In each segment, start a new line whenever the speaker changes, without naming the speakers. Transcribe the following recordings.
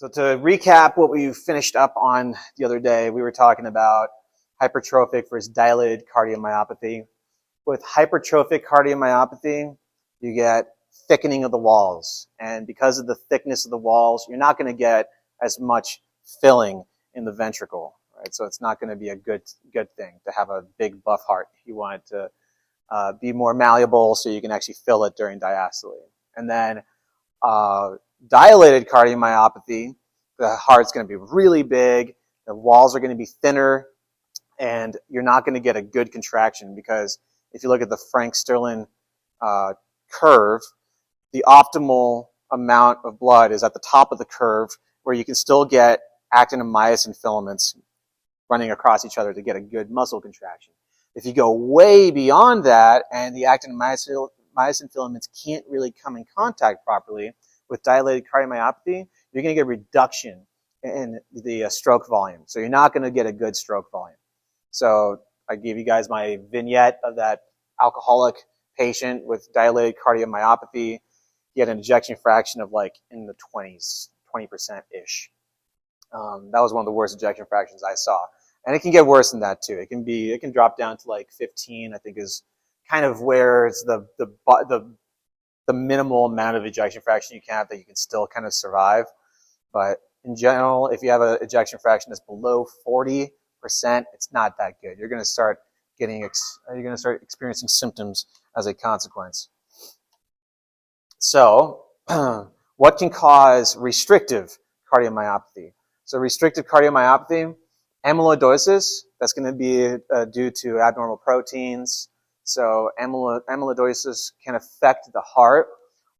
So to recap what we finished up on the other day, we were talking about hypertrophic versus dilated cardiomyopathy. With hypertrophic cardiomyopathy, you get thickening of the walls. And because of the thickness of the walls, you're not going to get as much filling in the ventricle, right? So it's not going to be a good thing to have a big buff heart. You want it to be more malleable so you can actually fill it during diastole. And then dilated cardiomyopathy, the heart's going to be really big, the walls are going to be thinner, and you're not going to get a good contraction because if you look at the Frank-Sterling curve, the optimal amount of blood is at the top of the curve where you can still get actin and myosin filaments running across each other to get a good muscle contraction. If you go way beyond that and the actin and myosin filaments can't really come in contact properly with dilated cardiomyopathy, you're going to get a reduction in the stroke volume. So you're not going to get a good stroke volume. So I gave you guys my vignette of that alcoholic patient with dilated cardiomyopathy. He had an ejection fraction of like in the 20s, 20%-ish. That was one of the worst ejection fractions I saw. And it can get worse than that too. It can drop down to like 15, I think is kind of where it's the minimal amount of ejection fraction you can have that you can still kind of survive. But in general, if you have an ejection fraction that's below 40%, it's not that good. You're going to start experiencing symptoms as a consequence. So, what can cause restrictive cardiomyopathy? So restrictive cardiomyopathy, amyloidosis, that's going to be due to abnormal proteins. So amyloidosis can affect the heart.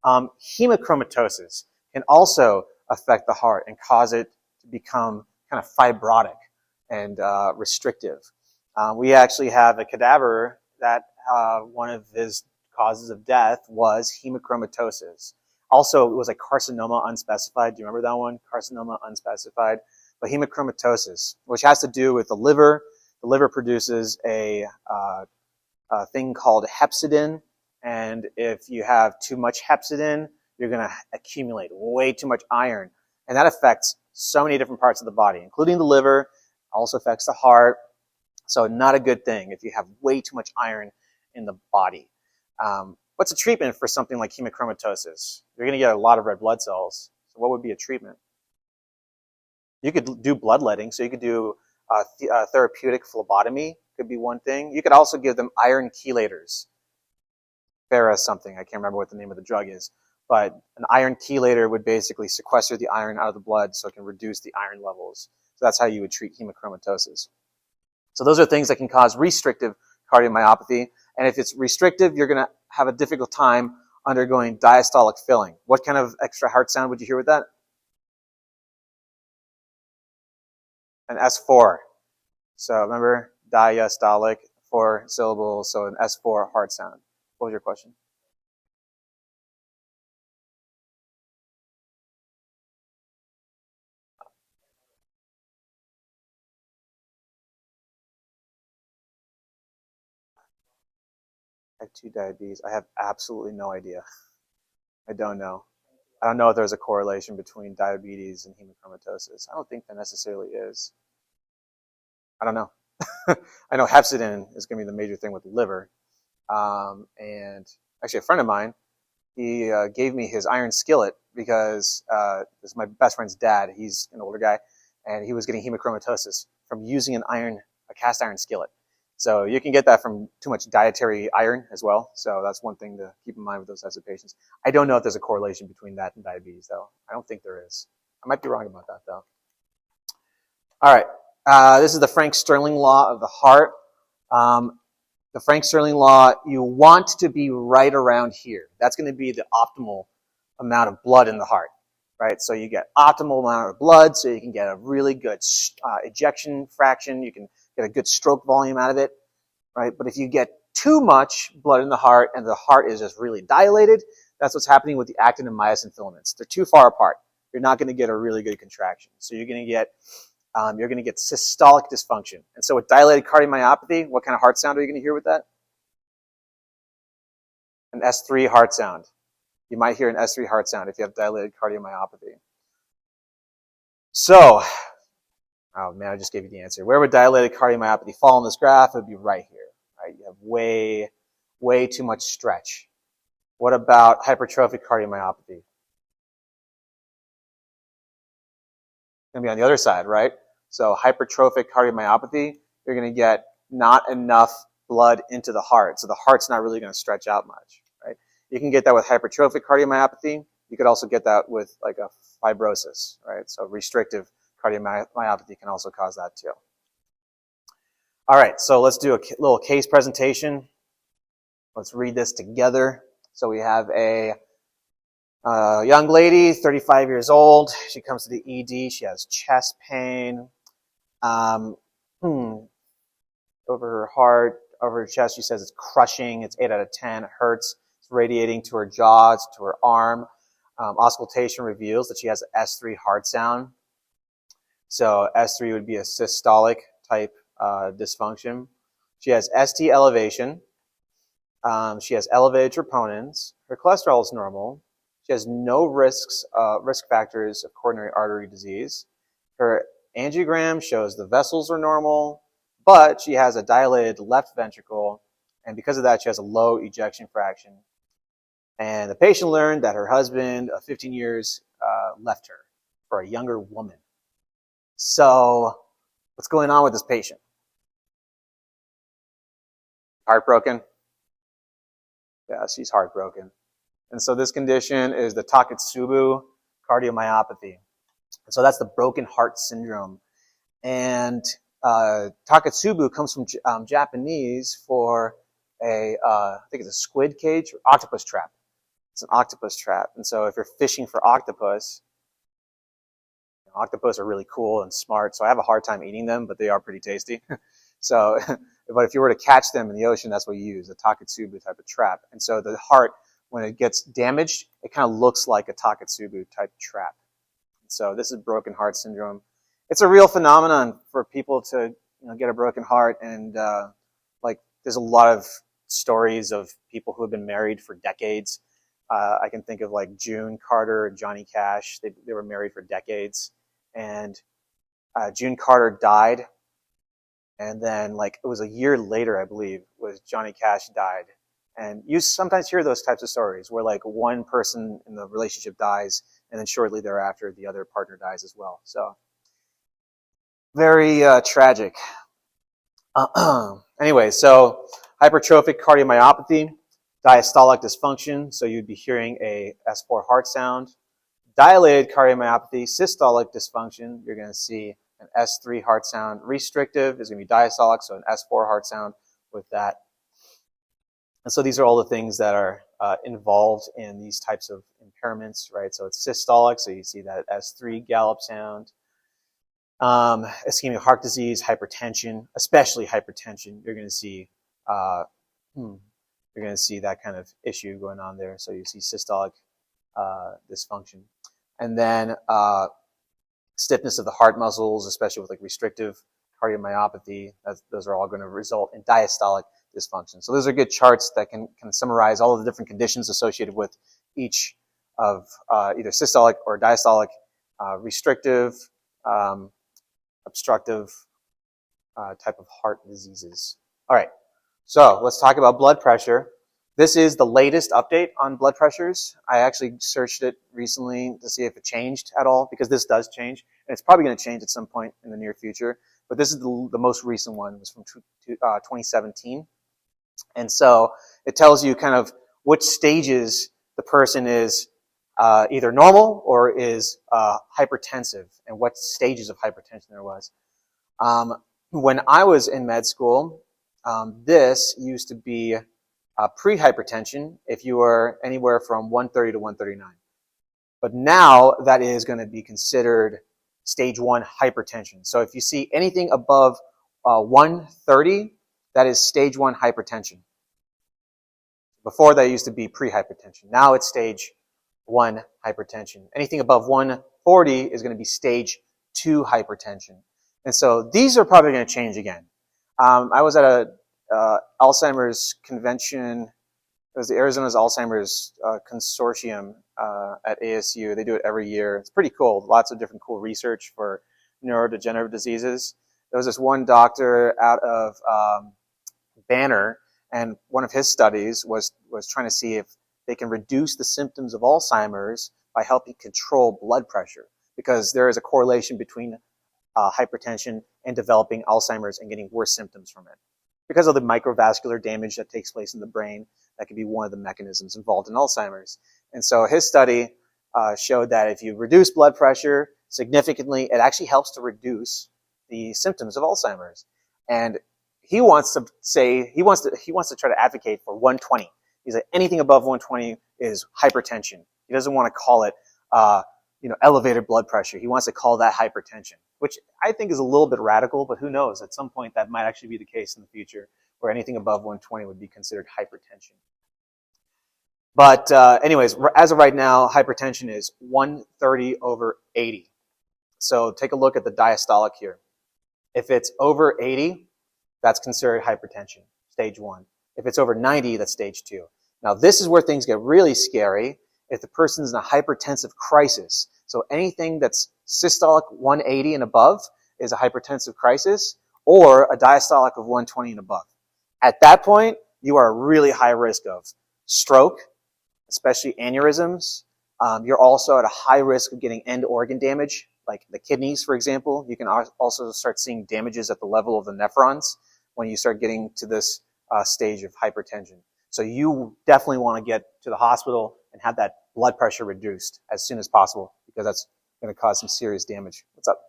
Hemochromatosis can also affect the heart and cause it to become kind of fibrotic and restrictive. We actually have a cadaver that one of his causes of death was hemochromatosis. Also, it was a carcinoma unspecified. Do you remember that one? Carcinoma unspecified. But hemochromatosis, which has to do with the liver. The liver produces a thing called hepcidin. And if you have too much hepcidin, you're going to accumulate way too much iron. And that affects so many different parts of the body, including the liver, also affects the heart. So not a good thing if you have way too much iron in the body. What's a treatment for something like hemochromatosis? You're going to get a lot of red blood cells. So what would be a treatment? You could do bloodletting. So you could do therapeutic phlebotomy could be one thing. You could also give them iron chelators. Ferra something. I can't remember what the name of the drug is. But an iron chelator would basically sequester the iron out of the blood so it can reduce the iron levels. So that's how you would treat hemochromatosis. So those are things that can cause restrictive cardiomyopathy. And if it's restrictive, you're going to have a difficult time undergoing diastolic filling. What kind of extra heart sound would you hear with that? An S4. So remember, diastolic, 4 syllables, so an S4 heart sound. What was your question? Type 2 diabetes. I have absolutely no idea. I don't know. I don't know if there's a correlation between diabetes and hemochromatosis. I don't think there necessarily is. I don't know. I know hepcidin is going to be the major thing with the liver. And actually a friend of mine, he gave me his iron skillet because this is my best friend's dad. He's an older guy, and he was getting hemochromatosis from using a cast iron skillet. So you can get that from too much dietary iron as well. So that's one thing to keep in mind with those types of patients. I don't know if there's a correlation between that and diabetes, though. I don't think there is. I might be wrong about that, though. All right. This is the Frank-Sterling law of the heart. The Frank-Sterling law, you want to be right around here. That's going to be the optimal amount of blood in the heart, right? So you get optimal amount of blood, so you can get a really good ejection fraction. You can get a good stroke volume out of it, right? But if you get too much blood in the heart and the heart is just really dilated, that's what's happening with the actin and myosin filaments. They're too far apart. You're not going to get a really good contraction. So you're going to get systolic dysfunction. And so with dilated cardiomyopathy, what kind of heart sound are you going to hear with that? An S3 heart sound. You might hear an S3 heart sound if you have dilated cardiomyopathy. So, oh man, I just gave you the answer. Where would dilated cardiomyopathy fall in this graph? It would be right here. Right? You have way too much stretch. What about hypertrophic cardiomyopathy? It's going to be on the other side, right? So hypertrophic cardiomyopathy, you're going to get not enough blood into the heart. So the heart's not really going to stretch out much, right? You can get that with hypertrophic cardiomyopathy. You could also get that with like a fibrosis, right? So restrictive cardiomyopathy can also cause that too. All right, so let's do a little case presentation. Let's read this together. So we have a young lady, 35 years old. She comes to the ED. She has chest pain. Over her heart, over her chest, she says it's crushing. It's 8 out of 10. It hurts. It's radiating to her jaws, to her arm. Auscultation reveals that she has an S3 heart sound. So S3 would be a systolic type dysfunction. She has ST elevation. She has elevated troponins. Her cholesterol is normal. She has no risk factors of coronary artery disease. Her angiogram shows the vessels are normal, but she has a dilated left ventricle, and because of that, she has a low ejection fraction. And the patient learned that her husband of 15 years left her for a younger woman. So, what's going on with this patient? Heartbroken? Yeah, she's heartbroken. And so this condition is the Takotsubo cardiomyopathy. So that's the broken heart syndrome. And Takotsubo comes from Japanese for I think it's a squid cage or octopus trap. It's an octopus trap. And so if you're fishing for octopus are really cool and smart. So I have a hard time eating them, but they are pretty tasty. So, but if you were to catch them in the ocean, that's what you use, a Takotsubo type of trap. And so the heart, when it gets damaged, it kind of looks like a Takotsubo type trap. So this is broken heart syndrome. It's a real phenomenon for people to get a broken heart, and there's a lot of stories of people who have been married for decades. I can think of like June Carter and Johnny Cash. They were married for decades, and June Carter died, and then it was a year later, I believe, was Johnny Cash died. And you sometimes hear those types of stories where one person in the relationship dies, and then shortly thereafter the other partner dies as well. So very tragic. Anyway, so hypertrophic cardiomyopathy, diastolic dysfunction, so you'd be hearing a S4 heart sound. Dilated cardiomyopathy, systolic dysfunction, you're going to see an S3 heart sound. Restrictive is going to be diastolic, so an S4 heart sound with that. And so these are all the things that are involved in these types of impairments, right? So it's systolic, so you see that S3 gallop sound. Ischemic heart disease, hypertension, especially hypertension, you're going to see that kind of issue going on there. So you see systolic dysfunction, and then stiffness of the heart muscles, especially with restrictive cardiomyopathy. Those are all going to result in diastolic dysfunction. So those are good charts that can summarize all of the different conditions associated with each of either systolic or diastolic, restrictive, obstructive type of heart diseases. All right, so let's talk about blood pressure. This is the latest update on blood pressures. I actually searched it recently to see if it changed at all, because this does change, and it's probably going to change at some point in the near future. But this is the most recent one. It was from 2017. And so it tells you kind of which stages the person is either normal or is hypertensive, and what stages of hypertension there was. When I was in med school, this used to be pre-hypertension if you were anywhere from 130 to 139. But now that is going to be considered stage 1 hypertension. So if you see anything above 130, that is stage 1 hypertension. Before that used to be pre-hypertension. Now it's stage 1 hypertension. Anything above 140 is going to be stage 2 hypertension. And so these are probably going to change again. I was at a Alzheimer's convention It was the Arizona's Alzheimer's Consortium at ASU. They do it every year. It's pretty cool. Lots of different cool research for neurodegenerative diseases. There was this one doctor out of Banner, and one of his studies was trying to see if they can reduce the symptoms of Alzheimer's by helping control blood pressure, because there is a correlation between hypertension and developing Alzheimer's and getting worse symptoms from it. Because of the microvascular damage that takes place in the brain, that could be one of the mechanisms involved in Alzheimer's. And so his study showed that if you reduce blood pressure significantly, it actually helps to reduce the symptoms of Alzheimer's. And he wants to say, he wants to try to advocate for 120. He's like, anything above 120 is hypertension. He doesn't want to call it, elevated blood pressure. He wants to call that hypertension, which I think is a little bit radical, but who knows? At some point, that might actually be the case in the future, where anything above 120 would be considered hypertension. But anyways, as of right now, hypertension is 130/80. So take a look at the diastolic here. If it's over 80, that's considered hypertension, stage 1. If it's over 90, that's stage 2. Now, this is where things get really scary if the person's in a hypertensive crisis. So anything that's systolic 180 and above is a hypertensive crisis, or a diastolic of 120 and above. At that point, you are really high risk of stroke, especially aneurysms. You're also at a high risk of getting end organ damage, like the kidneys, for example. You can also start seeing damages at the level of the nephrons when you start getting to this stage of hypertension. So you definitely want to get to the hospital and have that blood pressure reduced as soon as possible, because that's going to cause some serious damage. What's up?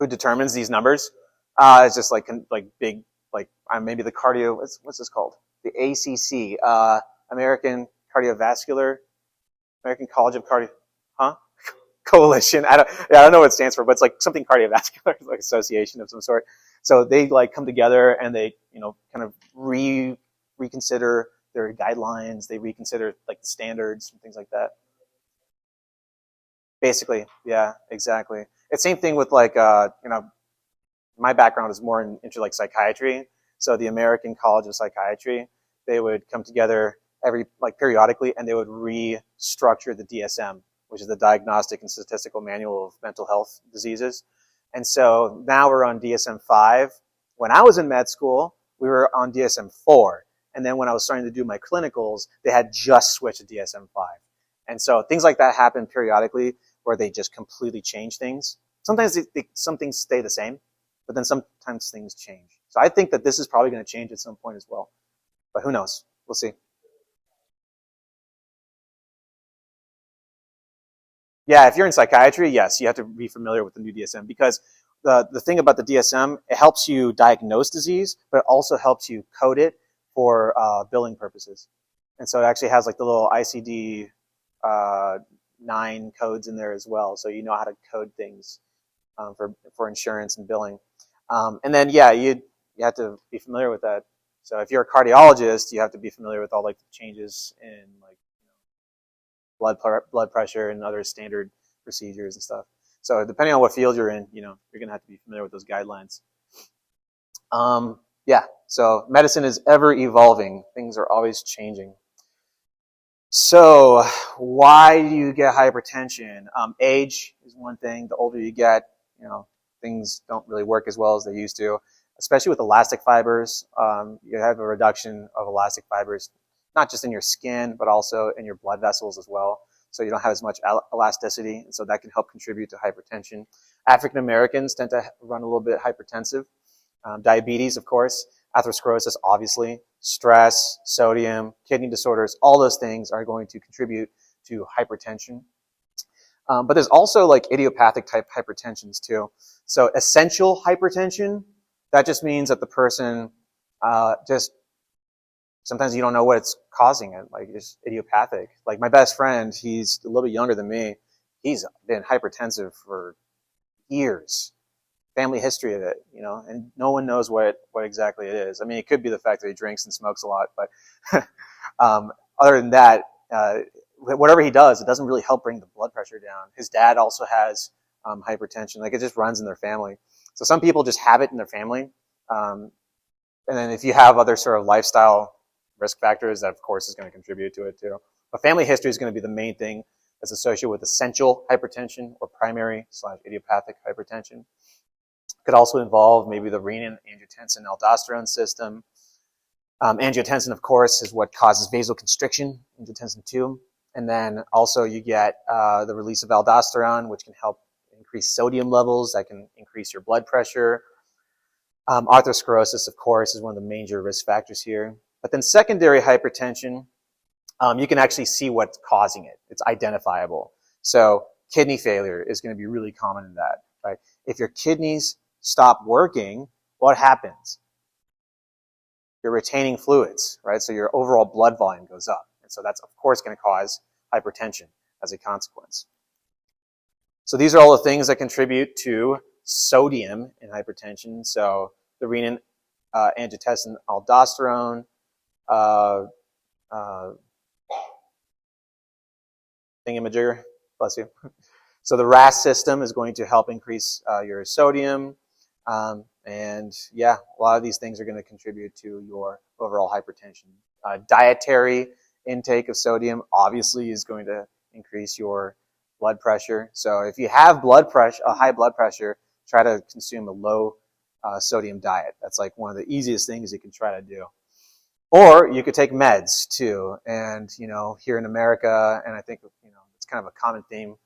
Who determines these numbers? It's just like big, maybe the cardio, what's this called? The ACC, American College of Cardio, Coalition. I don't know what it stands for, but it's like something cardiovascular, like association of some sort. So they come together and they, kind of reconsider their guidelines. They reconsider the standards and things like that. Basically, yeah, exactly. It's same thing with my background is more into psychiatry. So the American College of Psychiatry, they would come together periodically, and they would restructure the DSM, which is the Diagnostic and Statistical Manual of Mental Health Diseases. And so now we're on DSM-5. When I was in med school, we were on DSM-4. And then when I was starting to do my clinicals, they had just switched to DSM-5. And so things like that happen periodically, where they just completely change things. Sometimes some things stay the same, but then sometimes things change. So I think that this is probably going to change at some point as well. But who knows? We'll see. Yeah, if you're in psychiatry, yes, you have to be familiar with the new DSM, because the thing about the DSM, it helps you diagnose disease, but it also helps you code it for billing purposes. And so it actually has the little ICD 9 codes in there as well, so you know how to code things for insurance and billing. And then you have to be familiar with that. So if you're a cardiologist, you have to be familiar with all the changes in blood pressure and other standard procedures and stuff. So depending on what field you're in, you're going to have to be familiar with those guidelines. So medicine is ever evolving. Things are always changing. So why do you get hypertension? Age is one thing. The older you get, things don't really work as well as they used to, especially with elastic fibers. You have a reduction of elastic fibers, not just in your skin, but also in your blood vessels as well. So you don't have as much elasticity, and so that can help contribute to hypertension. African Americans tend to run a little bit hypertensive. Diabetes, of course, atherosclerosis, obviously, stress, sodium, kidney disorders, all those things are going to contribute to hypertension. But there's also idiopathic type hypertensions too. So essential hypertension, that just means that the person sometimes you don't know what's causing it. It's idiopathic. My best friend, he's a little bit younger than me. He's been hypertensive for years. Family history of it, and no one knows what exactly it is. I mean, it could be the fact that he drinks and smokes a lot, but other than that, whatever he does, it doesn't really help bring the blood pressure down. His dad also has hypertension. It just runs in their family. So some people just have it in their family. And then if you have other sort of lifestyle risk factors, that of course is going to contribute to it too. But family history is going to be the main thing that's associated with essential hypertension or primary/idiopathic hypertension. Could also involve maybe the renin-angiotensin-aldosterone system. Angiotensin, of course, is what causes vasoconstriction, angiotensin 2. And then also you get the release of aldosterone, which can help increase sodium levels. That can increase your blood pressure. Atherosclerosis, of course, is one of the major risk factors here. But then secondary hypertension, you can actually see what's causing it. It's identifiable. So kidney failure is going to be really common in that, right? If your kidneys stop working, what happens? You're retaining fluids, right? So your overall blood volume goes up. And so that's, of course, going to cause hypertension as a consequence. So these are all the things that contribute to sodium in hypertension. So the renin, angiotensin, aldosterone, thingamajigger, bless you. So the RAS system is going to help increase your sodium. And yeah, a lot of these things are going to contribute to your overall hypertension. Dietary intake of sodium obviously is going to increase your blood pressure. So if you have blood pressure, a high blood pressure, try to consume a low sodium diet. That's like one of the easiest things you can try to do. Or you could take meds too. And, you know, here in America, and I think, you know, it's kind of a common theme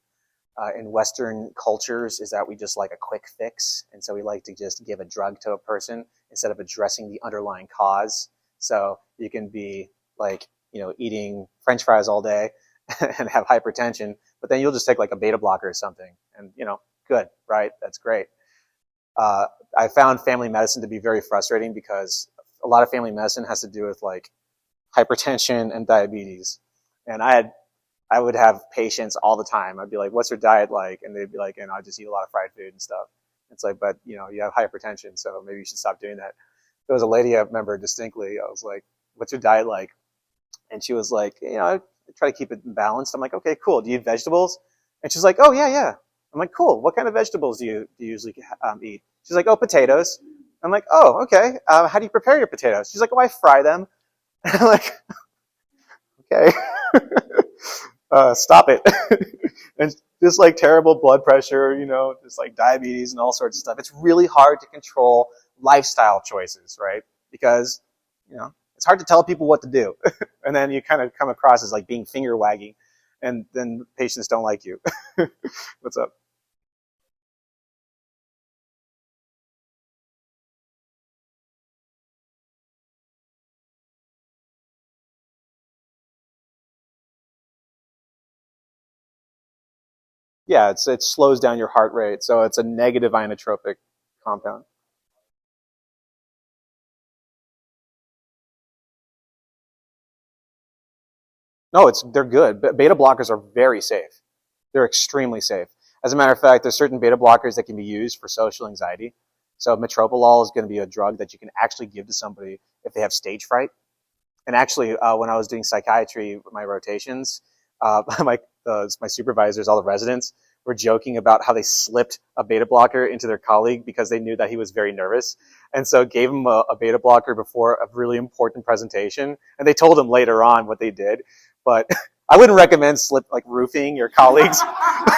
in Western cultures, is that we just like a quick fix. And so we like to just give a drug to a person instead of addressing the underlying cause. So you can be like, you know, eating French fries all day and have hypertension, but then you'll just take like a beta blocker or something. And, you know, good, right? That's great. I found family medicine to be very frustrating because a lot of family medicine has to do with like hypertension and diabetes. And I would have patients all the time. I'd be like, what's your diet like? And they'd be like, and I just eat a lot of fried food and stuff. It's like, but you know, you have hypertension, so maybe you should stop doing that. There was a lady I remember distinctly. I was like, what's your diet like? And she was like, you know, I try to keep it balanced. I'm like, okay, cool. Do you eat vegetables? And she's like, oh yeah, yeah. I'm like, cool. What kind of vegetables do you usually eat? She's like, oh, potatoes. I'm like, oh, okay. How do you prepare your potatoes? She's like, oh, I fry them. And I'm like, okay. Stop it. And just like terrible blood pressure, you know, just like diabetes and all sorts of stuff. It's really hard to control lifestyle choices, right? Because, you know, it's hard to tell people what to do. And then you kind of come across as like being finger wagging, and then patients don't like you. What's up? Yeah, it slows down your heart rate, so it's a negative inotropic compound. No, they're good. Beta blockers are very safe. They're extremely safe. As a matter of fact, there's certain beta blockers that can be used for social anxiety. So metoprolol is going to be a drug that you can actually give to somebody if they have stage fright. And actually, when I was doing psychiatry, my rotations, my supervisors, all the residents, were joking about how they slipped a beta blocker into their colleague because they knew that he was very nervous. And so gave him a beta blocker before a really important presentation. And they told him later on what they did. But I wouldn't recommend roofing your colleagues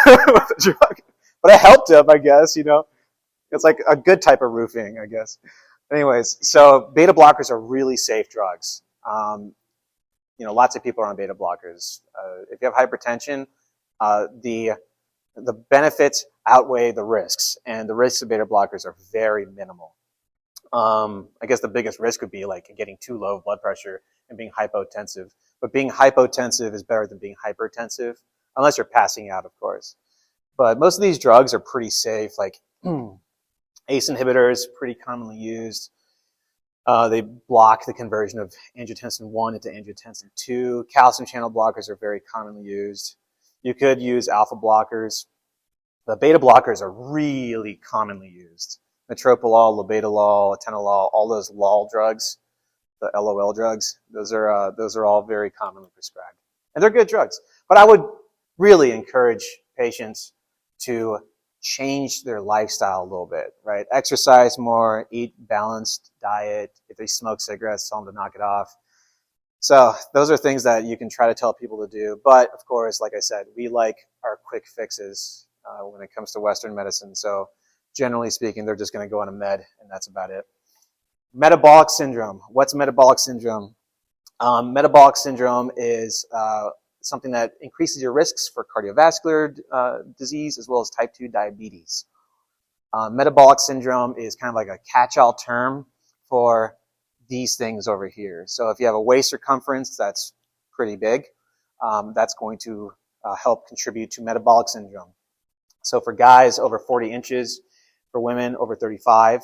with a drug. But I helped him, I guess, you know. It's like a good type of roofing, I guess. Anyways, so beta blockers are really safe drugs. You know, lots of people are on beta blockers. If you have hypertension, the benefits outweigh the risks, and the risks of beta blockers are very minimal. I guess the biggest risk would be like getting too low blood pressure and being hypotensive. But being hypotensive is better than being hypertensive, unless you're passing out, of course. But most of these drugs are pretty safe. Like ACE inhibitors, pretty commonly used. They block the conversion of angiotensin 1 into angiotensin 2. Calcium channel blockers are very commonly used. You could use alpha blockers. The beta blockers are really commonly used. Metoprolol, labetalol, atenolol, all those LOL drugs, the LOL drugs, those are all very commonly prescribed. And they're good drugs. But I would really encourage patients to change their lifestyle a little bit, right? Exercise more, eat balanced diet. If they smoke cigarettes, tell them to knock it off. So those are things that you can try to tell people to do. But of course, like I said, we like our quick fixes when it comes to Western medicine. So generally speaking, they're just going to go on a med, and that's about it. Metabolic syndrome. What's metabolic syndrome? Metabolic syndrome is something that increases your risks for cardiovascular disease as well as type 2 diabetes. Metabolic syndrome is kind of like a catch-all term for these things over here. So if you have a waist circumference that's pretty big, that's going to help contribute to metabolic syndrome. So for guys, over 40 inches. For women, over 35.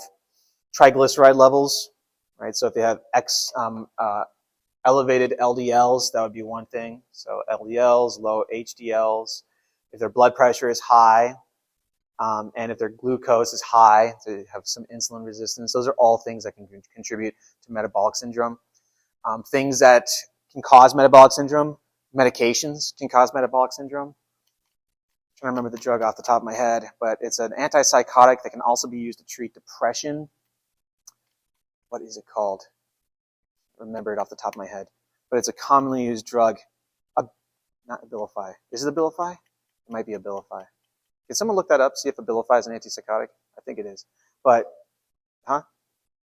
Triglyceride levels, right? So if they have elevated LDLs, that would be one thing. So LDLs, low HDLs. If their blood pressure is high, and if their glucose is high, they have some insulin resistance. Those are all things that can contribute to metabolic syndrome. Things that can cause metabolic syndrome, medications can cause metabolic syndrome. I'm trying to remember the drug off the top of my head, but it's an antipsychotic that can also be used to treat depression. What is it called? Remember it off the top of my head, but it's a commonly used drug. Not Abilify. Is it Abilify? It might be Abilify. Can someone look that up? See if Abilify is an antipsychotic? I think it is. But,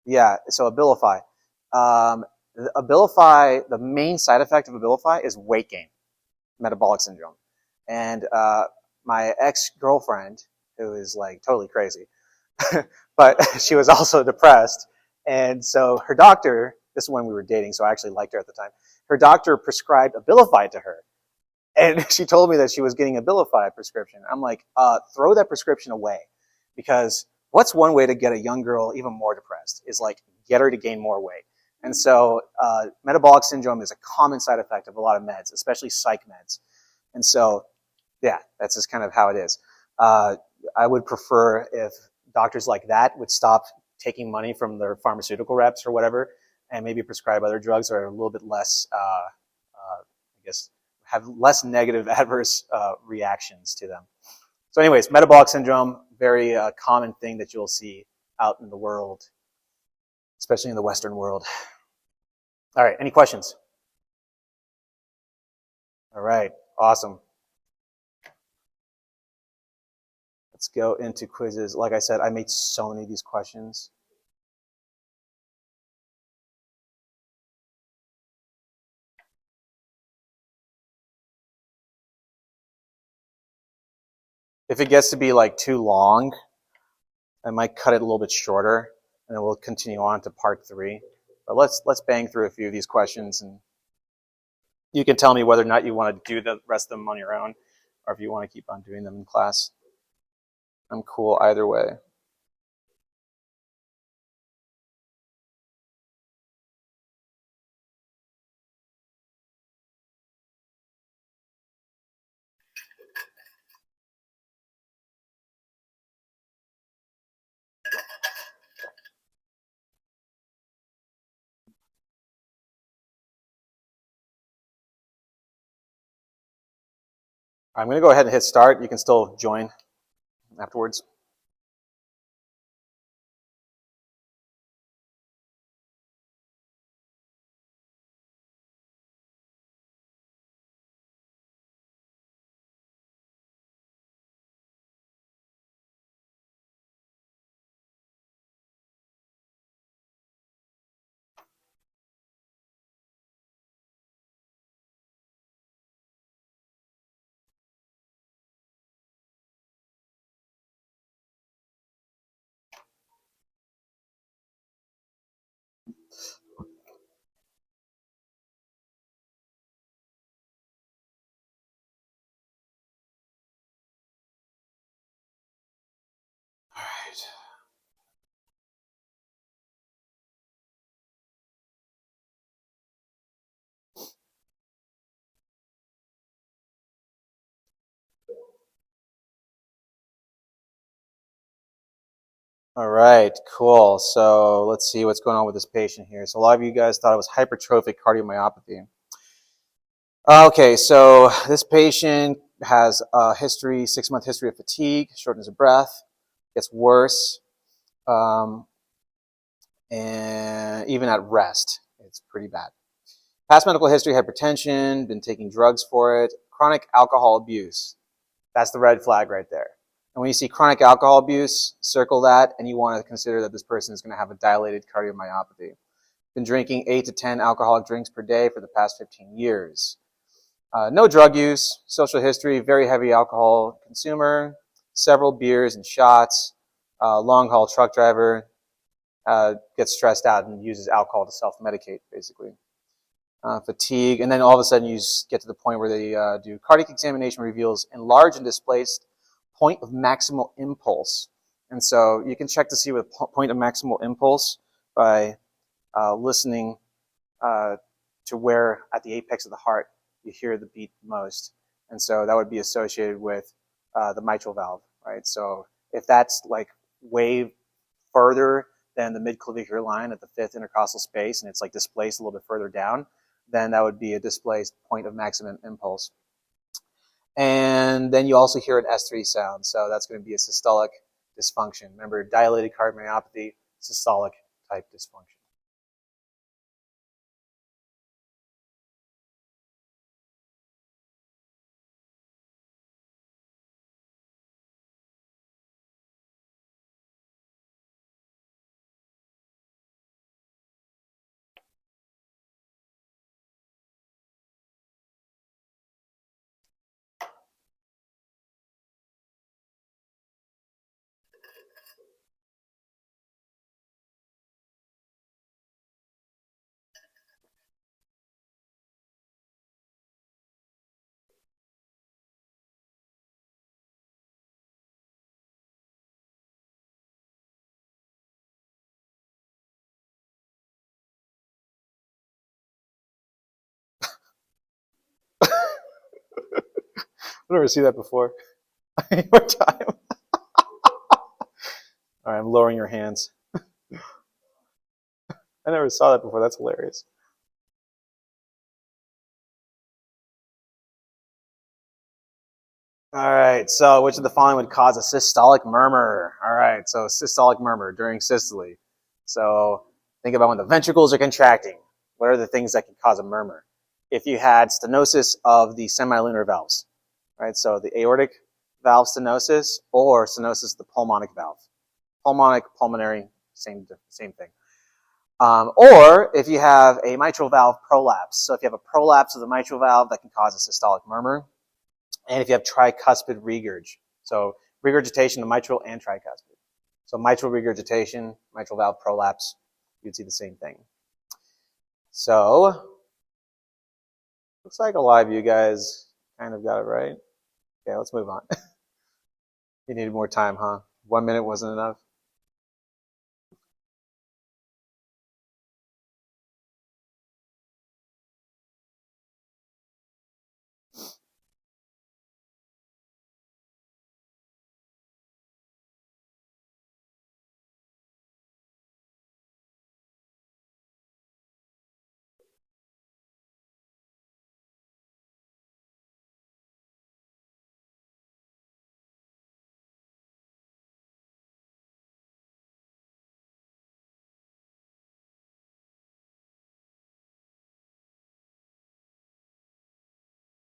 yeah. So Abilify. Abilify. The main side effect of Abilify is weight gain, metabolic syndrome, and my ex-girlfriend, who is like totally crazy, but she was also depressed, and so her doctor. This is when we were dating, so I actually liked her at the time. Her doctor prescribed Abilify to her. And she told me that she was getting a Abilify prescription. I'm like, throw that prescription away. Because what's one way to get a young girl even more depressed is like get her to gain more weight. And so metabolic syndrome is a common side effect of a lot of meds, especially psych meds. And so, yeah, that's just kind of how it is. I would prefer if doctors like that would stop taking money from their pharmaceutical reps or whatever and maybe prescribe other drugs that are a little bit less, I guess, have less negative adverse reactions to them. So anyways, metabolic syndrome, very common thing that you'll see out in the world, especially in the Western world. All right, any questions? All right, awesome. Let's go into quizzes. Like I said, I made so many of these questions. If it gets to be like too long, I might cut it a little bit shorter, and then we'll continue on to part 3. But let's bang through a few of these questions, and you can tell me whether or not you want to do the rest of them on your own, or if you want to keep on doing them in class. I'm cool either way. I'm going to go ahead and hit start. You can still join afterwards. All right. All right, cool. So let's see what's going on with this patient here. So a lot of you guys thought it was hypertrophic cardiomyopathy. Okay, so this patient has a history, 6-month history of fatigue, shortness of breath, gets worse, and even at rest, it's pretty bad. Past medical history, hypertension, been taking drugs for it, chronic alcohol abuse. That's the red flag right there. And when you see chronic alcohol abuse, circle that, and you want to consider that this person is going to have a dilated cardiomyopathy. Been drinking 8 to 10 alcoholic drinks per day for the past 15 years. No drug use, social history, very heavy alcohol consumer, several beers and shots, long-haul truck driver, gets stressed out and uses alcohol to self-medicate, basically. Fatigue, and then all of a sudden you get to the point where they do cardiac examination reveals enlarged and displaced point of maximal impulse. And so you can check to see with point of maximal impulse by listening to where at the apex of the heart you hear the beat most. And so that would be associated with the mitral valve, right? So if that's like way further than the midclavicular line at the 5th intercostal space and it's like displaced a little bit further down, then that would be a displaced point of maximum impulse. And then you also hear an S3 sound. So that's going to be a systolic dysfunction. Remember, dilated cardiomyopathy, systolic type dysfunction. I've never seen that before. Any more time? All right, I'm lowering your hands. I never saw that before. That's hilarious. All right, so which of the following would cause a systolic murmur? All right, so systolic murmur during systole. So think about when the ventricles are contracting. What are the things that can cause a murmur? If you had stenosis of the semilunar valves, right? So the aortic valve stenosis or stenosis of the pulmonic valve. Pulmonic, pulmonary, same thing. Or if you have a mitral valve prolapse. So if you have a prolapse of the mitral valve, that can cause a systolic murmur. And if you have tricuspid regurg, so regurgitation of mitral and tricuspid. So mitral regurgitation, mitral valve prolapse, you'd see the same thing. So looks like a lot of you guys kind of got it right. Okay, let's move on. You needed more time, huh? 1 minute wasn't enough?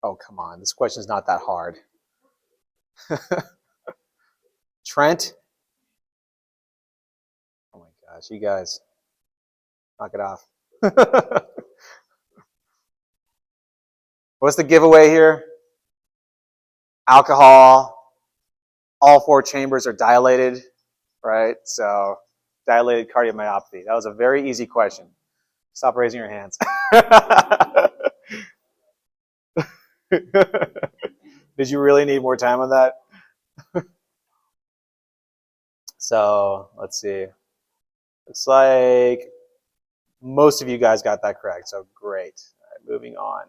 Oh, come on. This question's not that hard. Trent? Oh my gosh, you guys, knock it off. What's the giveaway here? Alcohol. All 4 chambers are dilated, right? So dilated cardiomyopathy. That was a very easy question. Stop raising your hands. Did you really need more time on that? So let's see. Looks like most of you guys got that correct. So great. All right, moving on.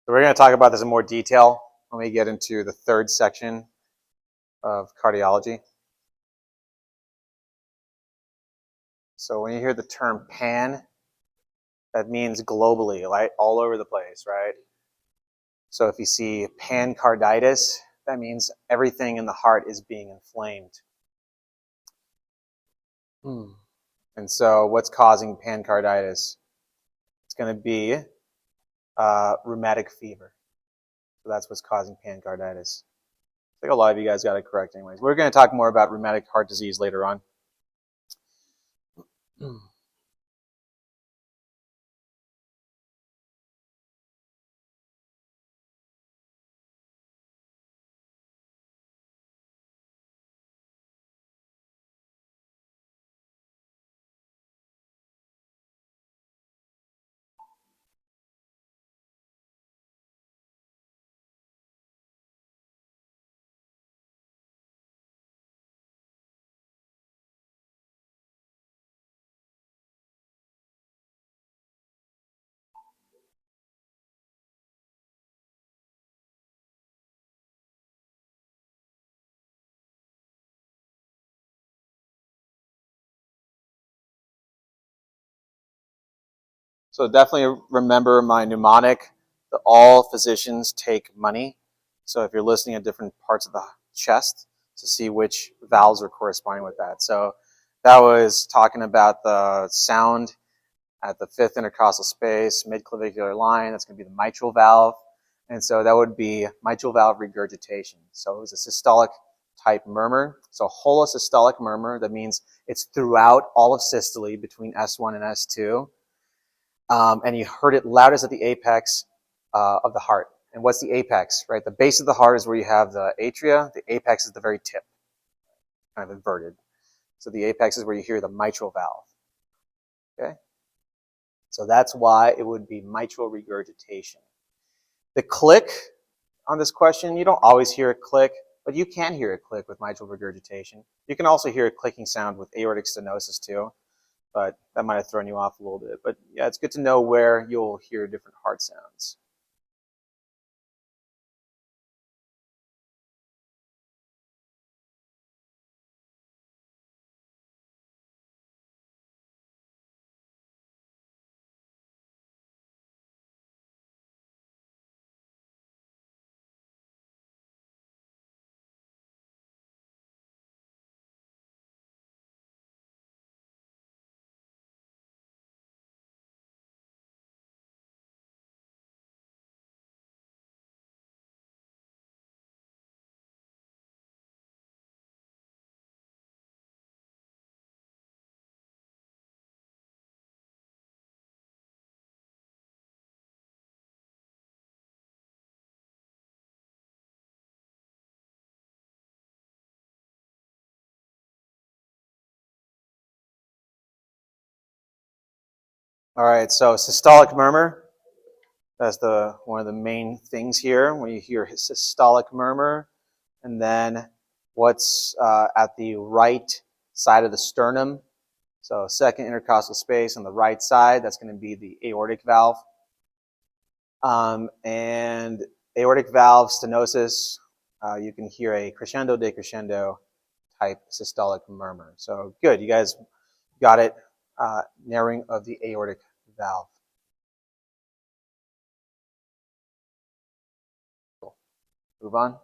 So we're going to talk about this in more detail when we get into the third section of cardiology. So when you hear the term pan, that means globally, right? All over the place, right? So if you see pancarditis, that means everything in the heart is being inflamed. And so what's causing pancarditis? It's going to be rheumatic fever. So that's what's causing pancarditis. I think a lot of you guys got it correct anyways. We're going to talk more about rheumatic heart disease later on. So definitely remember my mnemonic, that all physicians take money. So if you're listening at different parts of the chest to see which valves are corresponding with that. So that was talking about the sound at the fifth intercostal space, midclavicular line. That's going to be the mitral valve. And so that would be mitral valve regurgitation. So it was a systolic type murmur. So holosystolic murmur, that means it's throughout all of systole between S1 and S2. And you heard it loudest at the apex of the heart. And what's the apex, right? The base of the heart is where you have the atria. The apex is the very tip, kind of inverted. So the apex is where you hear the mitral valve. Okay? So that's why it would be mitral regurgitation. The click on this question, you don't always hear a click, but you can hear a click with mitral regurgitation. You can also hear a clicking sound with aortic stenosis too, but that might have thrown you off a little bit. But yeah, it's good to know where you'll hear different heart sounds. All right, so systolic murmur, that's one of the main things here when you hear systolic murmur. And then what's at the right side of the sternum. So second intercostal space on the right side, that's going to be the aortic valve. And aortic valve stenosis, you can hear a crescendo decrescendo type systolic murmur. So good, you guys got it, narrowing of the aortic valve. Cool. Move on.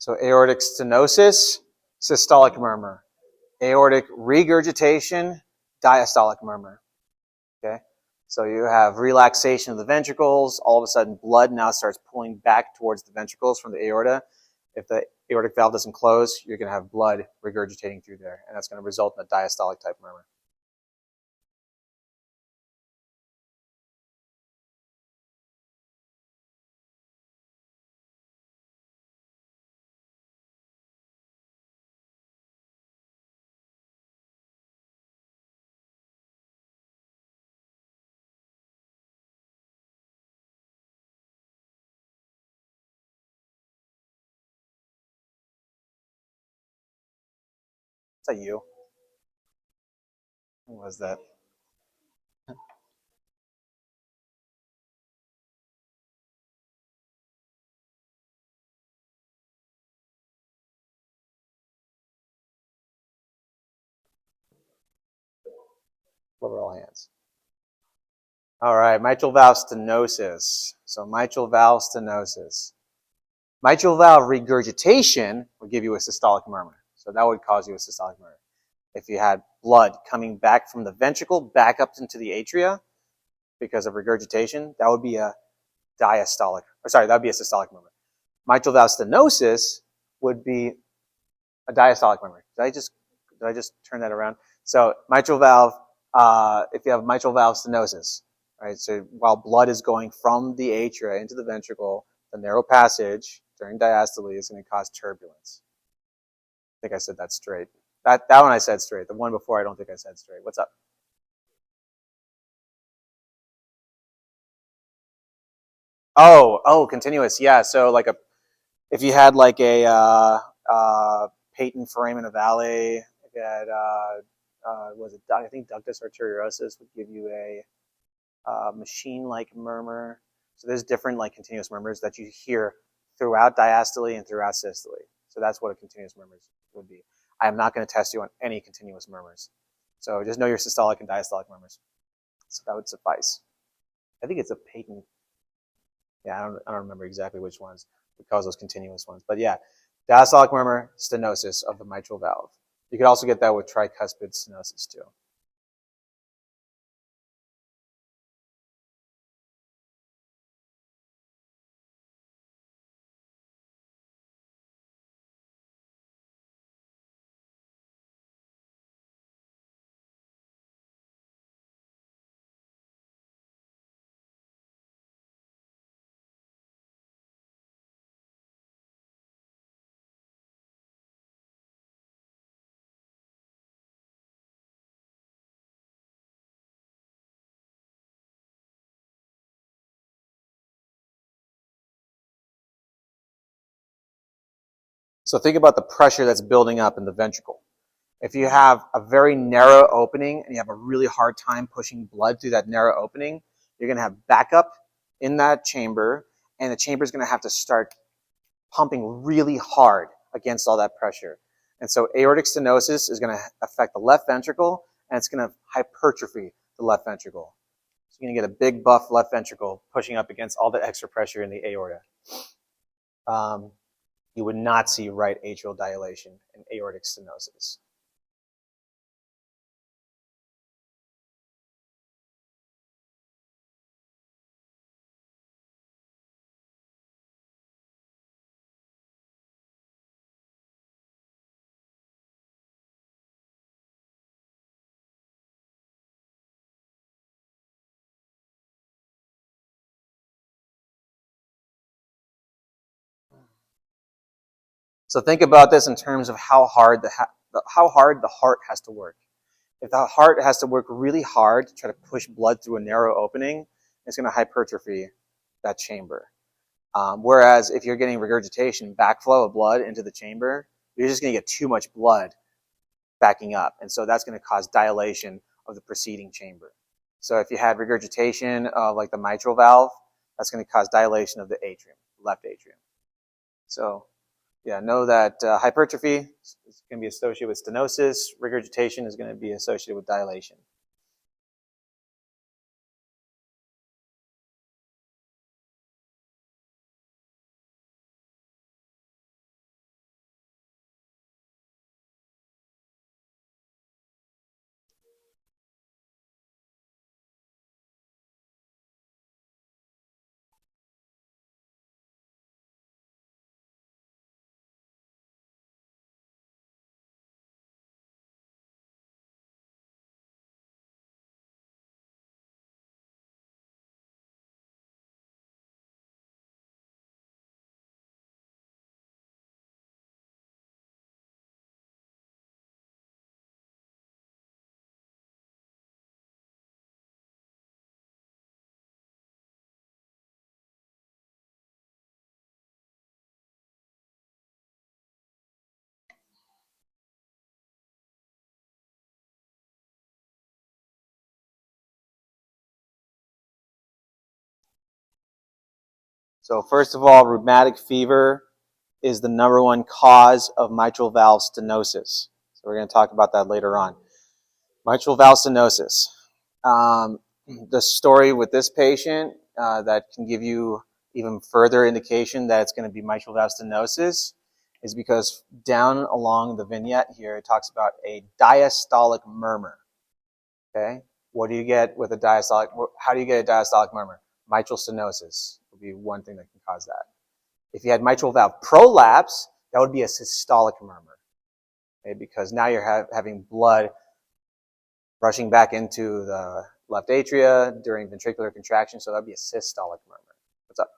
So aortic stenosis, systolic murmur. Aortic regurgitation, diastolic murmur. Okay? So you have relaxation of the ventricles. All of a sudden, blood now starts pulling back towards the ventricles from the aorta. If the aortic valve doesn't close, you're going to have blood regurgitating through there, and that's going to result in a diastolic type murmur. that you? Who was that? Lower all hands. All right, mitral valve stenosis. So mitral valve stenosis. Mitral valve regurgitation would give you a systolic murmur. So that would cause you a systolic murmur. If you had blood coming back from the ventricle back up into the atria because of regurgitation, that would be a diastolic, or sorry, that would be a systolic murmur. Mitral valve stenosis would be a diastolic murmur. Did I just turn that around? So mitral valve, if you have mitral valve stenosis, right? So while blood is going from the atria into the ventricle, the narrow passage during diastole is going to cause turbulence. I think I said that straight. That one I said straight. The one before I don't think I said straight. What's up? Oh, continuous. Yeah. So like if you had like a patent foramen ovale, if you had was it I think ductus arteriosus would give you a machine-like murmur. So there's different like continuous murmurs that you hear throughout diastole and throughout systole. So that's what a continuous murmur would be. I am not going to test you on any continuous murmurs. So just know your systolic and diastolic murmurs. So that would suffice. I think it's a patent. Yeah, I don't remember exactly which ones would cause those continuous ones. But yeah, diastolic murmur, stenosis of the mitral valve. You could also get that with tricuspid stenosis too. So think about the pressure that's building up in the ventricle. If you have a very narrow opening and you have a really hard time pushing blood through that narrow opening, you're going to have backup in that chamber, and the chamber is going to have to start pumping really hard against all that pressure. And so aortic stenosis is going to affect the left ventricle, and it's going to hypertrophy the left ventricle. So you're going to get a big buff left ventricle pushing up against all the extra pressure in the aorta. You would not see right atrial dilation in aortic stenosis. So think about this in terms of how hard the heart has to work. If the heart has to work really hard to try to push blood through a narrow opening, it's going to hypertrophy that chamber. Whereas if you're getting regurgitation, backflow of blood into the chamber, you're just going to get too much blood backing up. And so that's going to cause dilation of the preceding chamber. So if you had regurgitation of like the mitral valve, that's going to cause dilation of the atrium, left atrium. So yeah, know that hypertrophy is going to be associated with stenosis. Regurgitation is going to be associated with dilation. So first of all, rheumatic fever is the #1 cause of mitral valve stenosis. So we're going to talk about that later on. Mitral valve stenosis. The story with this patient that can give you even further indication that it's going to be mitral valve stenosis is because down along the vignette here, it talks about a diastolic murmur. Okay, what do you get with a diastolic? How do you get a diastolic murmur? Mitral stenosis would be one thing that can cause that. If you had mitral valve prolapse, that would be a systolic murmur, okay, because now you're having blood rushing back into the left atria during ventricular contraction, so that would be a systolic murmur. What's up?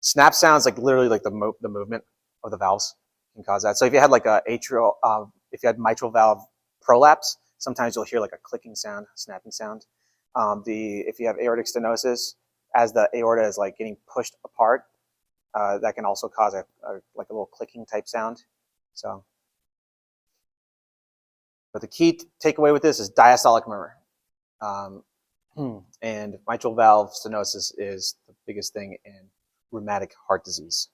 Snap sounds like literally like the movement of the valves can cause that. So if you had like a atrial, if you had mitral valve prolapse, sometimes you'll hear like a clicking sound, snapping sound. If you have aortic stenosis, as the aorta is like getting pushed apart, that can also cause like a little clicking type sound. So, but the key takeaway with this is diastolic murmur. And mitral valve stenosis is the biggest thing in rheumatic heart disease.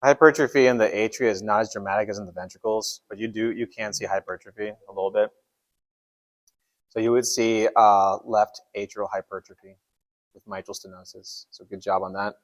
Hypertrophy in the atria is not as dramatic as in the ventricles, but you can see hypertrophy a little bit. So you would see left atrial hypertrophy with mitral stenosis. So good job on that.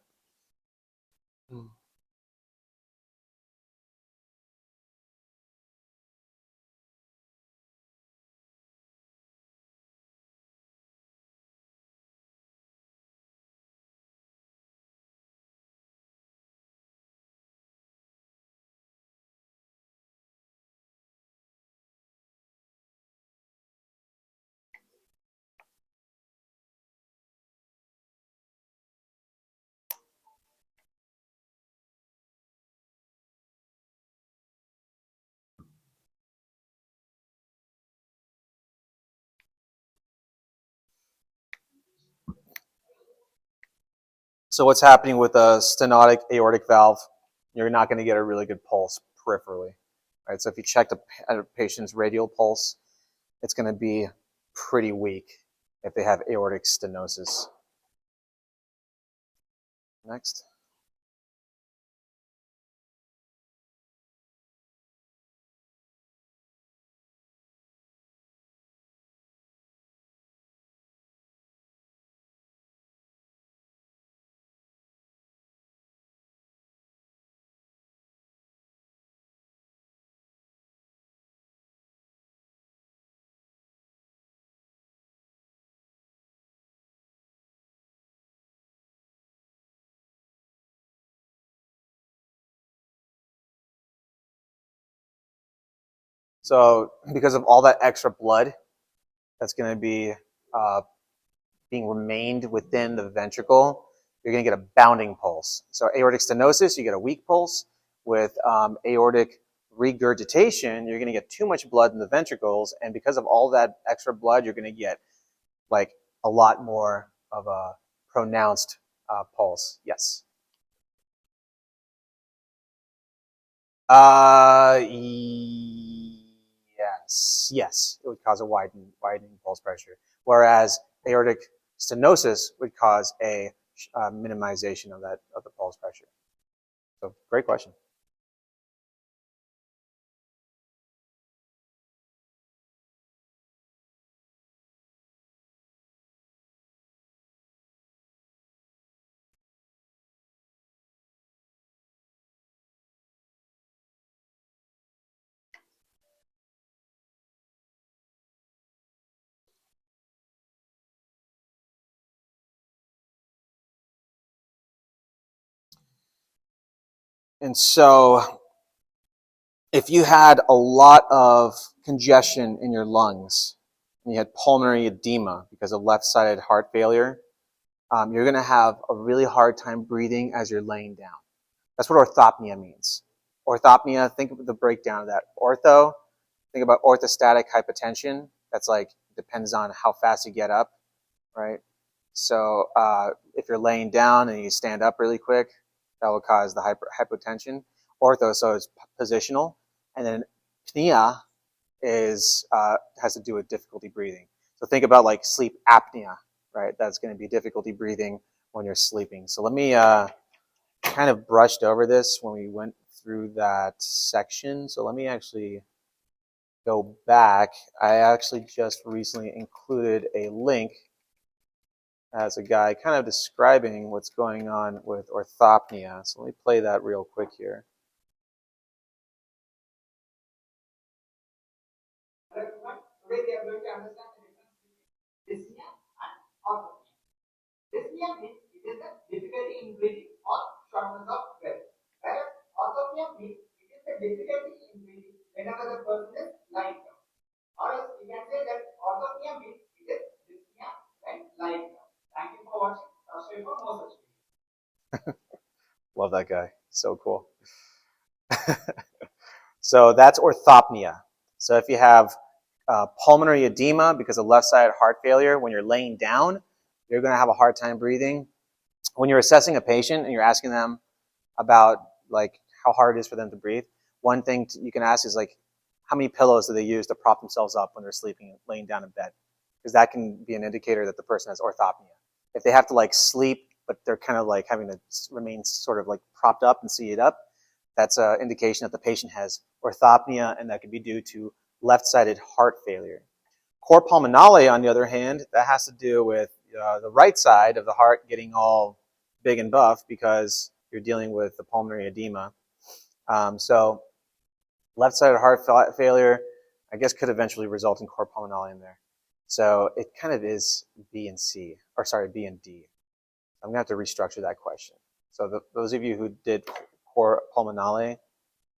So what's happening with a stenotic aortic valve? You're not going to get a really good pulse peripherally, right? So if you check a patient's radial pulse, it's going to be pretty weak if they have aortic stenosis. Next. So because of all that extra blood that's going to be being remained within the ventricle, you're going to get a bounding pulse. So aortic stenosis, you get a weak pulse. With aortic regurgitation, you're going to get too much blood in the ventricles, and because of all that extra blood, you're going to get like a lot more of a pronounced pulse. Yes. Yes, it would cause a widening pulse pressure, whereas aortic stenosis would cause a minimization of the pulse pressure. So, great question. And so if you had a lot of congestion in your lungs and you had pulmonary edema because of left-sided heart failure, you're going to have a really hard time breathing as you're laying down. That's what orthopnea means. Orthopnea, think of the breakdown of that. Ortho, think about orthostatic hypotension. That's like, depends on how fast you get up, right? So if you're laying down and you stand up really quick, that will cause the hypotension. Ortho, so it's positional. And then pnea is has to do with difficulty breathing. So think about like sleep apnea, right? That's going to be difficulty breathing when you're sleeping. So let me kind of brushed over this when we went through that section. So let me actually go back. I actually just recently included a link as a guy kind of describing what's going on with orthopnea. So let me play that real quick here. Today we are going to understand the difference between dyspnea and orthopnea. Dyspnea means it is the difficulty in breathing or shortness of breath. Whereas orthopnea means it is the difficulty in breathing whenever the person is lying down. Or else we can say that orthopnea means it is dyspnea when lying down. Thank you for watching. Subscribe for more such videos. Love that guy. So cool. So that's orthopnea. So if you have pulmonary edema because of left-sided heart failure, when you're laying down, you're going to have a hard time breathing. When you're assessing a patient and you're asking them about like how hard it is for them to breathe, one thing you can ask is like, how many pillows do they use to prop themselves up when they're sleeping, laying down in bed? Because that can be an indicator that the person has orthopnea. If they have to like sleep, but they're kind of like having to remain sort of like propped up and seated up, that's an indication that the patient has orthopnea, and that could be due to left-sided heart failure. Cor pulmonale, on the other hand, that has to do with the right side of the heart getting all big and buff because you're dealing with the pulmonary edema. So left-sided heart failure, I guess, could eventually result in cor pulmonale in there. So it kind of is B and C, or sorry, B and D. I'm going to have to restructure that question. So those of you who did cor pulmonale,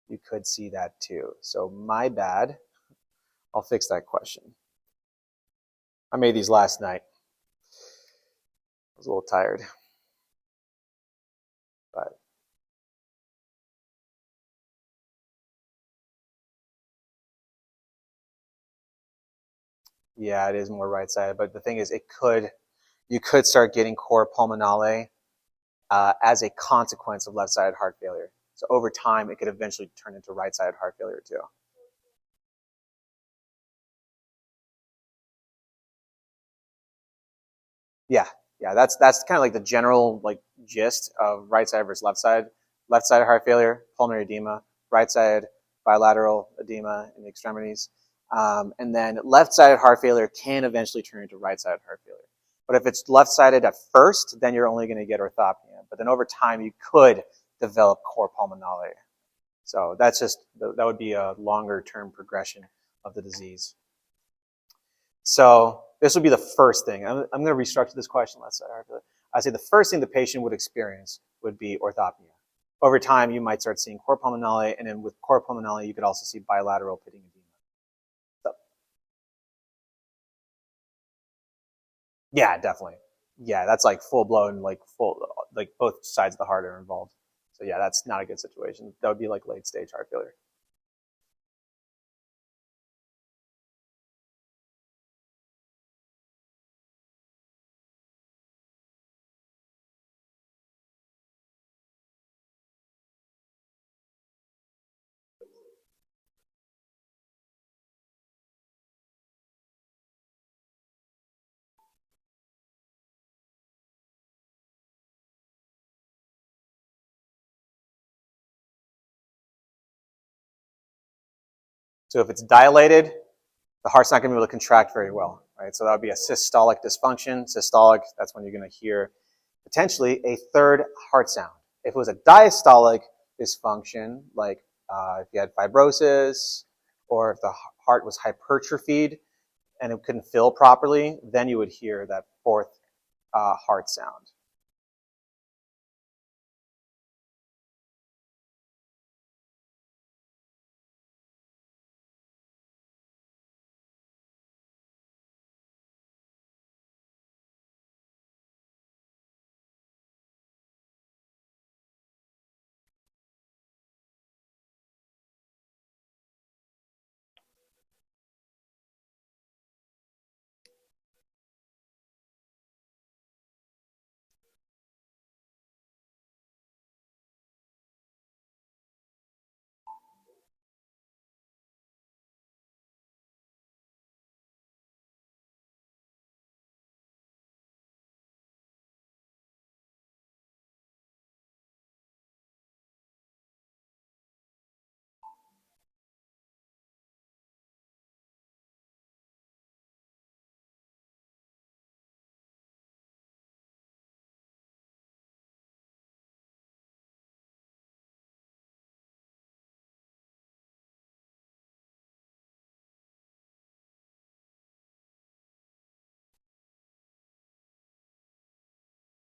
you could see that too. So my bad. I'll fix that question. I made these last night. I was a little tired. But yeah, it is more right-sided. But the thing is, you could start getting cor pulmonale as a consequence of left-sided heart failure. So over time, it could eventually turn into right-sided heart failure too. Yeah, that's kind of like the general like gist of right side versus left side. Left side heart failure, pulmonary edema. Right side bilateral edema in the extremities. And then left-sided heart failure can eventually turn into right-sided heart failure. But if it's left-sided at first, then you're only going to get orthopnea. But then over time, you could develop cor pulmonale. So that's just, that would be a longer-term progression of the disease. So this would be the first thing. I'm going to restructure this question. I say the first thing the patient would experience would be orthopnea. Over time, you might start seeing cor pulmonale, and then with cor pulmonale, you could also see bilateral pitting edema. So, yeah, definitely. Yeah, that's like full blown, like both sides of the heart are involved. So yeah, that's not a good situation. That would be like late stage heart failure. So if it's dilated, the heart's not going to be able to contract very well, right? So that would be a systolic dysfunction. Systolic, that's when you're going to hear potentially a third heart sound. If it was a diastolic dysfunction, like if you had fibrosis or if the heart was hypertrophied and it couldn't fill properly, then you would hear that fourth heart sound.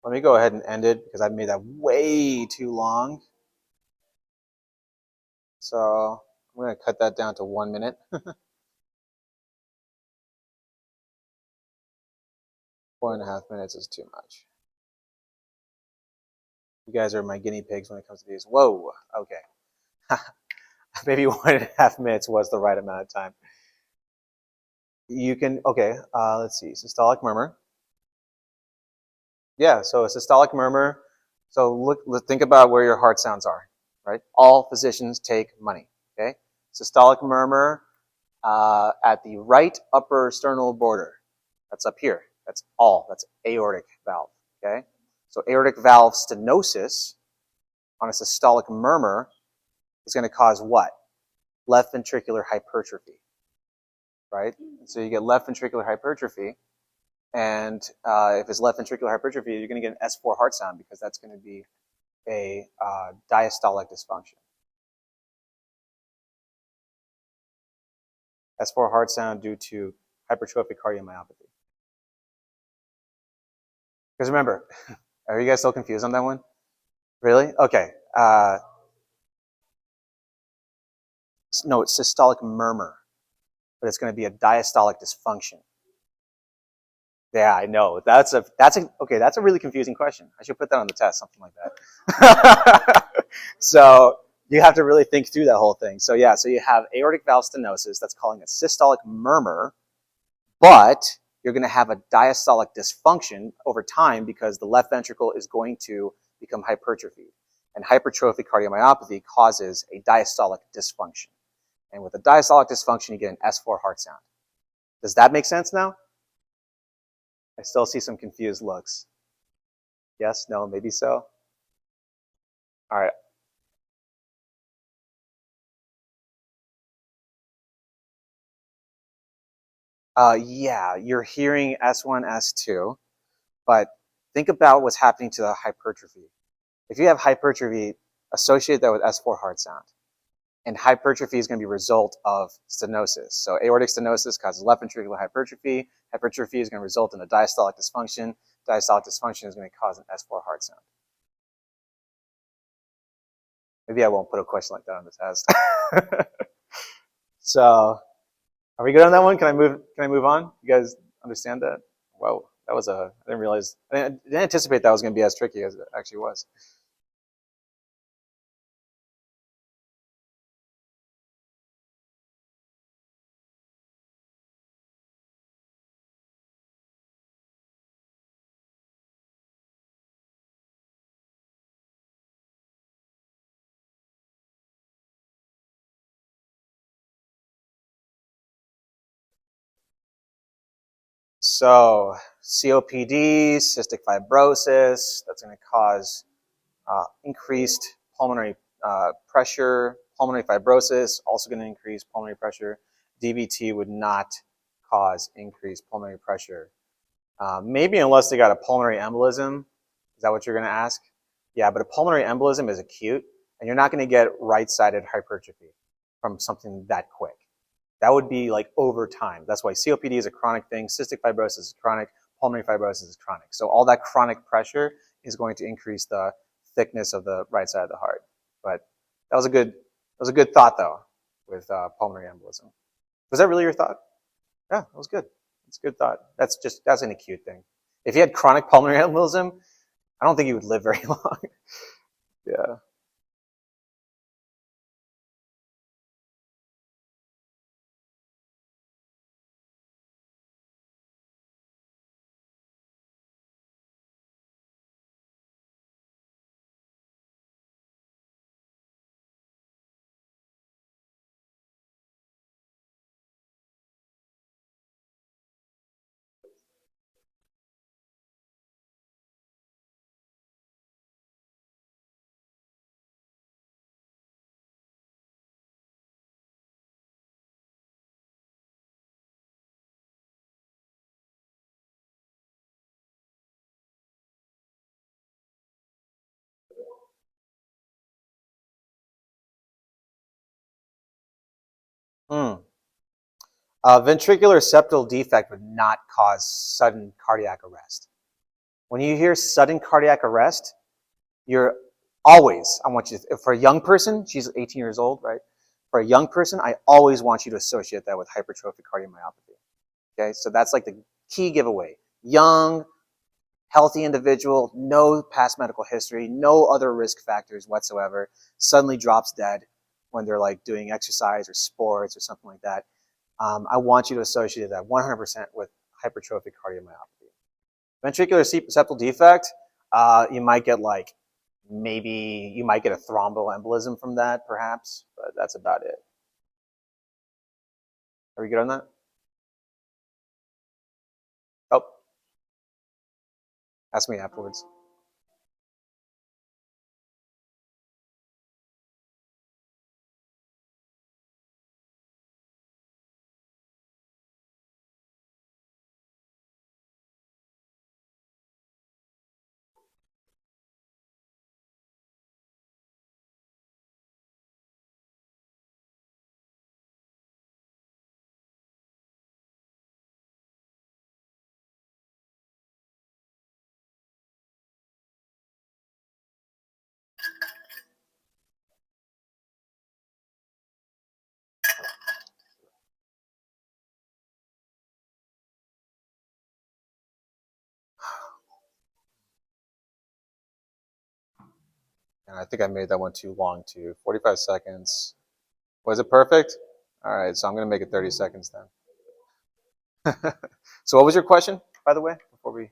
Let me go ahead and end it because I've made that way too long. So I'm going to cut that down to 1 minute. 4.5 minutes is too much. You guys are my guinea pigs when it comes to these. Whoa, okay. Maybe 1.5 minutes was the right amount of time. You can, okay, let's see, systolic murmur. Yeah, so a systolic murmur. So think about where your heart sounds are, right? All physicians take money, okay? Systolic murmur at the right upper sternal border. That's up here. That's all. That's aortic valve, okay? So aortic valve stenosis on a systolic murmur is going to cause what? Left ventricular hypertrophy, right? So you get left ventricular hypertrophy, and if it's left ventricular hypertrophy, you're going to get an S4 heart sound because that's going to be a diastolic dysfunction. S4 heart sound due to hypertrophic cardiomyopathy. Because remember, are you guys still confused on that one? Really? Okay. No, it's systolic murmur, but it's going to be a diastolic dysfunction. Yeah, I know. That's a really confusing question. I should put that on the test, something like that. So you have to really think through that whole thing. So yeah, so you have aortic valve stenosis. That's calling it systolic murmur, but you're going to have a diastolic dysfunction over time because the left ventricle is going to become hypertrophied. And hypertrophic cardiomyopathy causes a diastolic dysfunction. And with a diastolic dysfunction, you get an S4 heart sound. Does that make sense now? I still see some confused looks. Yes, no, maybe so. All right. Yeah, you're hearing S1, S2, but think about what's happening to the hypertrophy. If you have hypertrophy, associate that with S4 heart sound. And hypertrophy is going to be a result of stenosis. So aortic stenosis causes left ventricular hypertrophy. Hypertrophy is going to result in a diastolic dysfunction. Diastolic dysfunction is going to cause an S4 heart sound. Maybe I won't put a question like that on the test. So, are we good on that one? Can I move on? You guys understand that? Whoa, that was I didn't anticipate that was going to be as tricky as it actually was. So, COPD, cystic fibrosis, that's going to cause increased pulmonary pressure. Pulmonary fibrosis, also going to increase pulmonary pressure. DVT would not cause increased pulmonary pressure. Maybe unless they got a pulmonary embolism. Is that what you're going to ask? Yeah, but a pulmonary embolism is acute, and you're not going to get right-sided hypertrophy from something that quick. That would be like over time. That's why COPD is a chronic thing. Cystic fibrosis is chronic. Pulmonary fibrosis is chronic. So all that chronic pressure is going to increase the thickness of the right side of the heart. But that was a good thought though, with pulmonary embolism. Was that really your thought? Yeah, that was good. It's a good thought. That's an acute thing. If you had chronic pulmonary embolism, I don't think you would live very long. Yeah. Hmm. Ventricular septal defect would not cause sudden cardiac arrest. When you hear sudden cardiac arrest, you're always, I want you to, for a young person, she's 18 years old, right? For a young person, I always want you to associate that with hypertrophic cardiomyopathy. Okay, so that's like the key giveaway. Young, healthy individual, no past medical history, no other risk factors whatsoever, suddenly drops dead when they're like doing exercise or sports or something like that. I want you to associate that 100% with hypertrophic cardiomyopathy. Ventricular septal defect, you might get like, maybe you might get a thromboembolism from that, perhaps, but that's about it. Are we good on that? Oh, ask me afterwards. And I think I made that one too long too. 45 seconds. Was it perfect? All right, so I'm going to make it 30 seconds then. So what was your question, by the way, before we...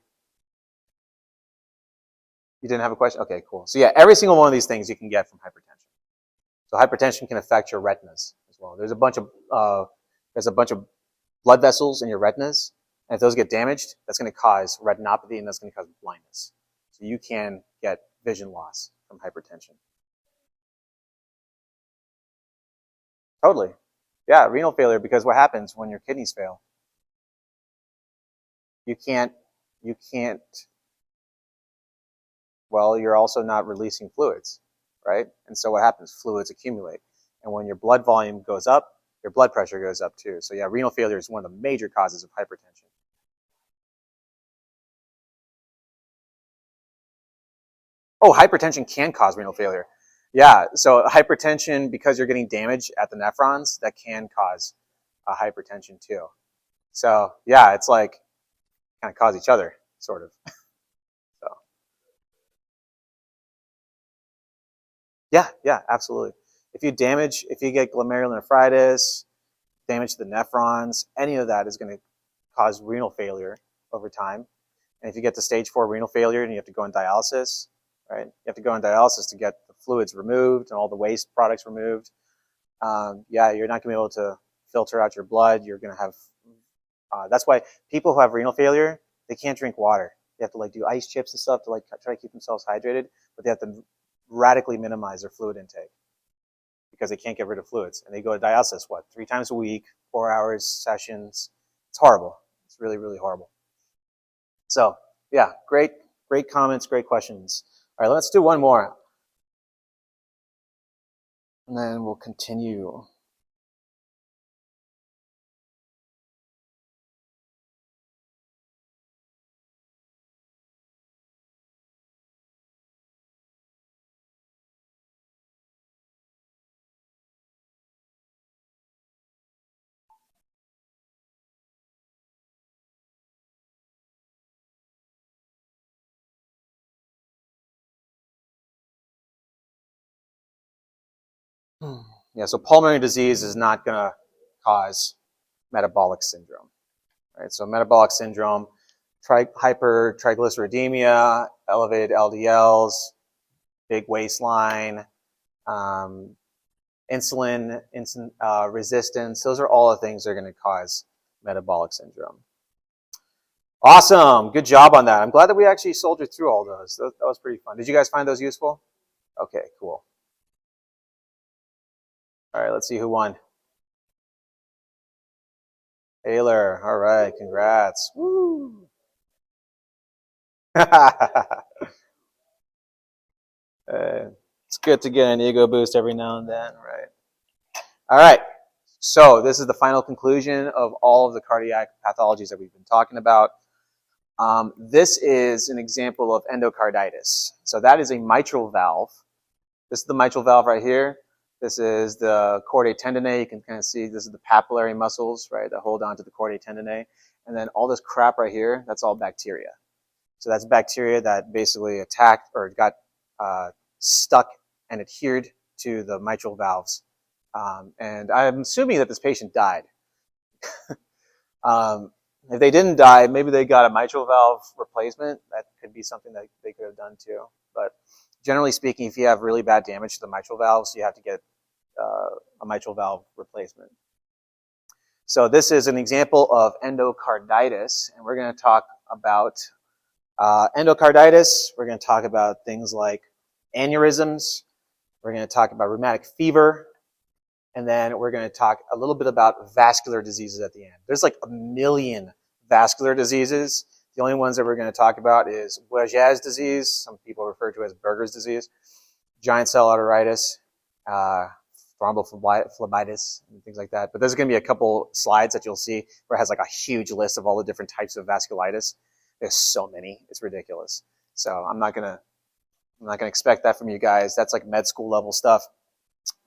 You didn't have a question? Okay, cool. So yeah, every single one of these things you can get from hypertension. So hypertension can affect your retinas as well. There's a bunch of blood vessels in your retinas, and if those get damaged, that's going to cause retinopathy, and that's going to cause blindness. So you can get vision loss from hypertension. Totally. Yeah, renal failure, because what happens when your kidneys fail? You can't, well, you're also not releasing fluids, right? And so what happens? Fluids accumulate. And when your blood volume goes up, your blood pressure goes up too. So yeah, renal failure is one of the major causes of hypertension. Oh, hypertension can cause renal failure. Yeah, so hypertension, because you're getting damage at the nephrons, that can cause hypertension too. So yeah, it's like kind of cause each other, sort of. So yeah, absolutely. If you get glomerulonephritis, damage to the nephrons, any of that is going to cause renal failure over time. And if you get to stage 4 renal failure and you have to go on dialysis, right? You have to go on dialysis to get the fluids removed and all the waste products removed. Yeah, you're not going to be able to filter out your blood. You're going to have, that's why people who have renal failure, they can't drink water. They have to like do ice chips and stuff to like try to keep themselves hydrated, but they have to radically minimize their fluid intake because they can't get rid of fluids. And they go to dialysis, 3 times a week, 4 hours sessions. It's horrible. It's really, really horrible. So yeah, great comments, great questions. All right, let's do one more. And then we'll continue. Yeah, so pulmonary disease is not going to cause metabolic syndrome, right? So metabolic syndrome, hypertriglyceridemia, elevated LDLs, big waistline, insulin resistance. Those are all the things that are going to cause metabolic syndrome. Awesome. Good job on that. I'm glad that we actually soldiered through all those. That was pretty fun. Did you guys find those useful? Okay, cool. All right, let's see who won. Taylor. All right, congrats. Woo. It's good to get an ego boost every now and then, right? All right. So this is the final conclusion of all of the cardiac pathologies that we've been talking about. This is an example of endocarditis. So that is a mitral valve. This is the mitral valve right here. This is the chordae tendineae. You can kind of see this is the papillary muscles, right, that hold on to the chordae tendineae. And then all this crap right here, that's all bacteria. So that's bacteria that basically attacked or got stuck and adhered to the mitral valves. And I'm assuming that this patient died. If they didn't die, maybe they got a mitral valve replacement. That could be something that they could have done too. But generally speaking, if you have really bad damage to the mitral valves, you have to get a mitral valve replacement. So this is an example of endocarditis, and we're going to talk about endocarditis. We're going to talk about things like aneurysms. We're going to talk about rheumatic fever. And then we're going to talk a little bit about vascular diseases at the end. There's like a million vascular diseases. The only ones that we're going to talk about is Buerger's disease, some people refer to as Berger's disease, giant cell arteritis, thrombophlebitis, and things like that. But there's going to be a couple slides that you'll see where it has like a huge list of all the different types of vasculitis. There's so many, it's ridiculous. So I'm not gonna expect that from you guys. That's like med school level stuff.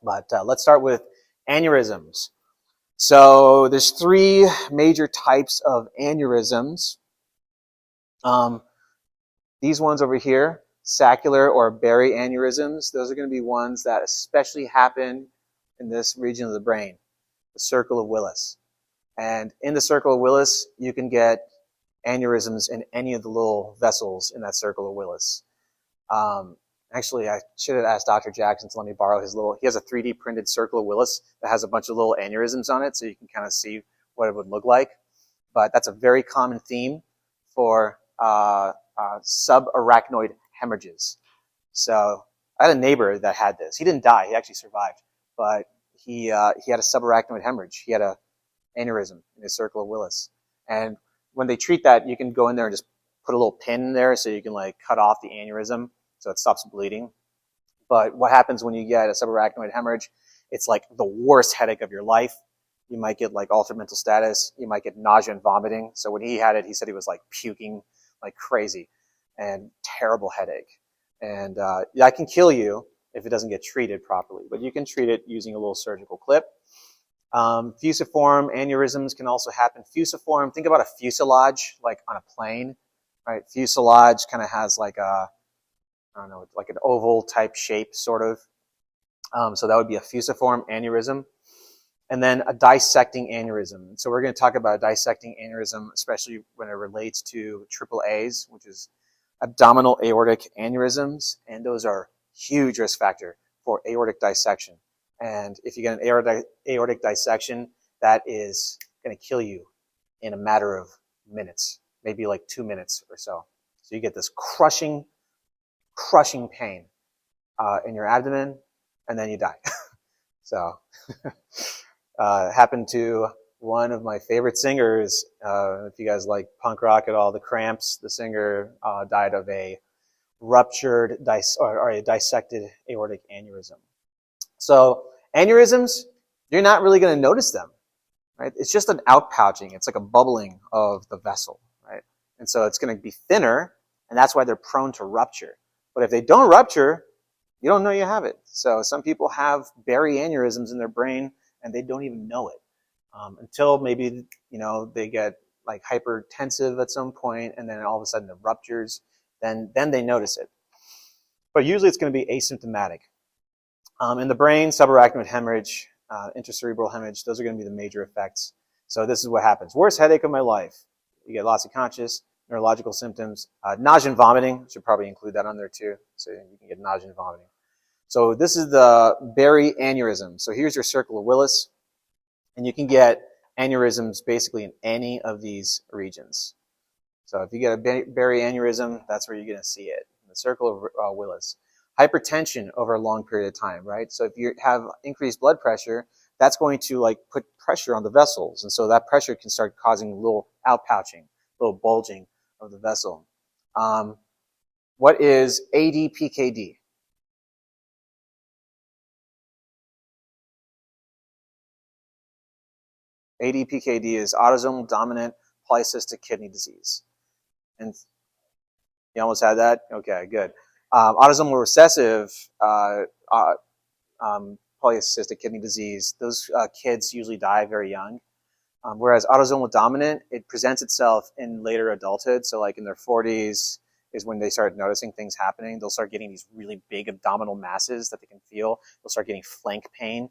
But let's start with aneurysms. So there's three major types of aneurysms. These ones over here, saccular or berry aneurysms, those are going to be ones that especially happen in this region of the brain, the circle of Willis. And in the circle of Willis, you can get aneurysms in any of the little vessels in that circle of Willis. Actually, I should have asked Dr. Jackson to let me borrow his he has a 3D printed circle of Willis that has a bunch of little aneurysms on it, so you can kind of see what it would look like. But that's a very common theme for subarachnoid hemorrhages. So I had a neighbor that had this. He didn't die. He actually survived. But he had a subarachnoid hemorrhage. He had a aneurysm in his circle of Willis. And when they treat that, you can go in there and just put a little pin in there so you can like cut off the aneurysm so it stops bleeding. But what happens when you get a subarachnoid hemorrhage? It's like the worst headache of your life. You might get like altered mental status. You might get nausea and vomiting. So when he had it, he said he was like puking like crazy and terrible headache. And that can kill you if it doesn't get treated properly. But you can treat it using a little surgical clip. Fusiform aneurysms can also happen. Fusiform, think about a fuselage like on a plane, right? Fuselage kind of has like a, I don't know, like an oval type shape sort of. So that would be a fusiform aneurysm. And then a dissecting aneurysm. So we're going to talk about a dissecting aneurysm, especially when it relates to AAAs, which is abdominal aortic aneurysms. And those are huge risk factor for aortic dissection. And if you get an aortic dissection, that is going to kill you in a matter of minutes, maybe like 2 minutes or so. So you get this crushing pain in your abdomen, and then you die. So happened to one of my favorite singers. If you guys like punk rock at all, The Cramps, the singer died of a ruptured or a dissected aortic aneurysm. So aneurysms, you're not really going to notice them, right? It's just an outpouching. It's like a bubbling of the vessel, right? And so it's going to be thinner, and that's why they're prone to rupture. But if they don't rupture, you don't know you have it. So some people have berry aneurysms in their brain, and they don't even know it until maybe, they get like hypertensive at some point, and then all of a sudden it ruptures. Then they notice it. But usually it's going to be asymptomatic. In the brain, subarachnoid hemorrhage, intracerebral hemorrhage, those are going to be the major effects. So this is what happens. Worst headache of my life. You get loss of conscious, neurological symptoms, nausea and vomiting. Should probably include that on there too. So you can get nausea and vomiting. So this is the berry aneurysm. So here's your circle of Willis. And you can get aneurysms basically in any of these regions. So if you get a berry aneurysm, that's where you're going to see it, in the circle of Willis. Hypertension over a long period of time, right? So if you have increased blood pressure, that's going to like put pressure on the vessels. And so that pressure can start causing a little outpouching, a little bulging of the vessel. What is ADPKD? ADPKD is autosomal dominant polycystic kidney disease. And you almost had that? Okay, good. Autosomal recessive polycystic kidney disease, those kids usually die very young. Whereas autosomal dominant, it presents itself in later adulthood. So like in their 40s is when they start noticing things happening. They'll start getting these really big abdominal masses that they can feel. They'll start getting flank pain.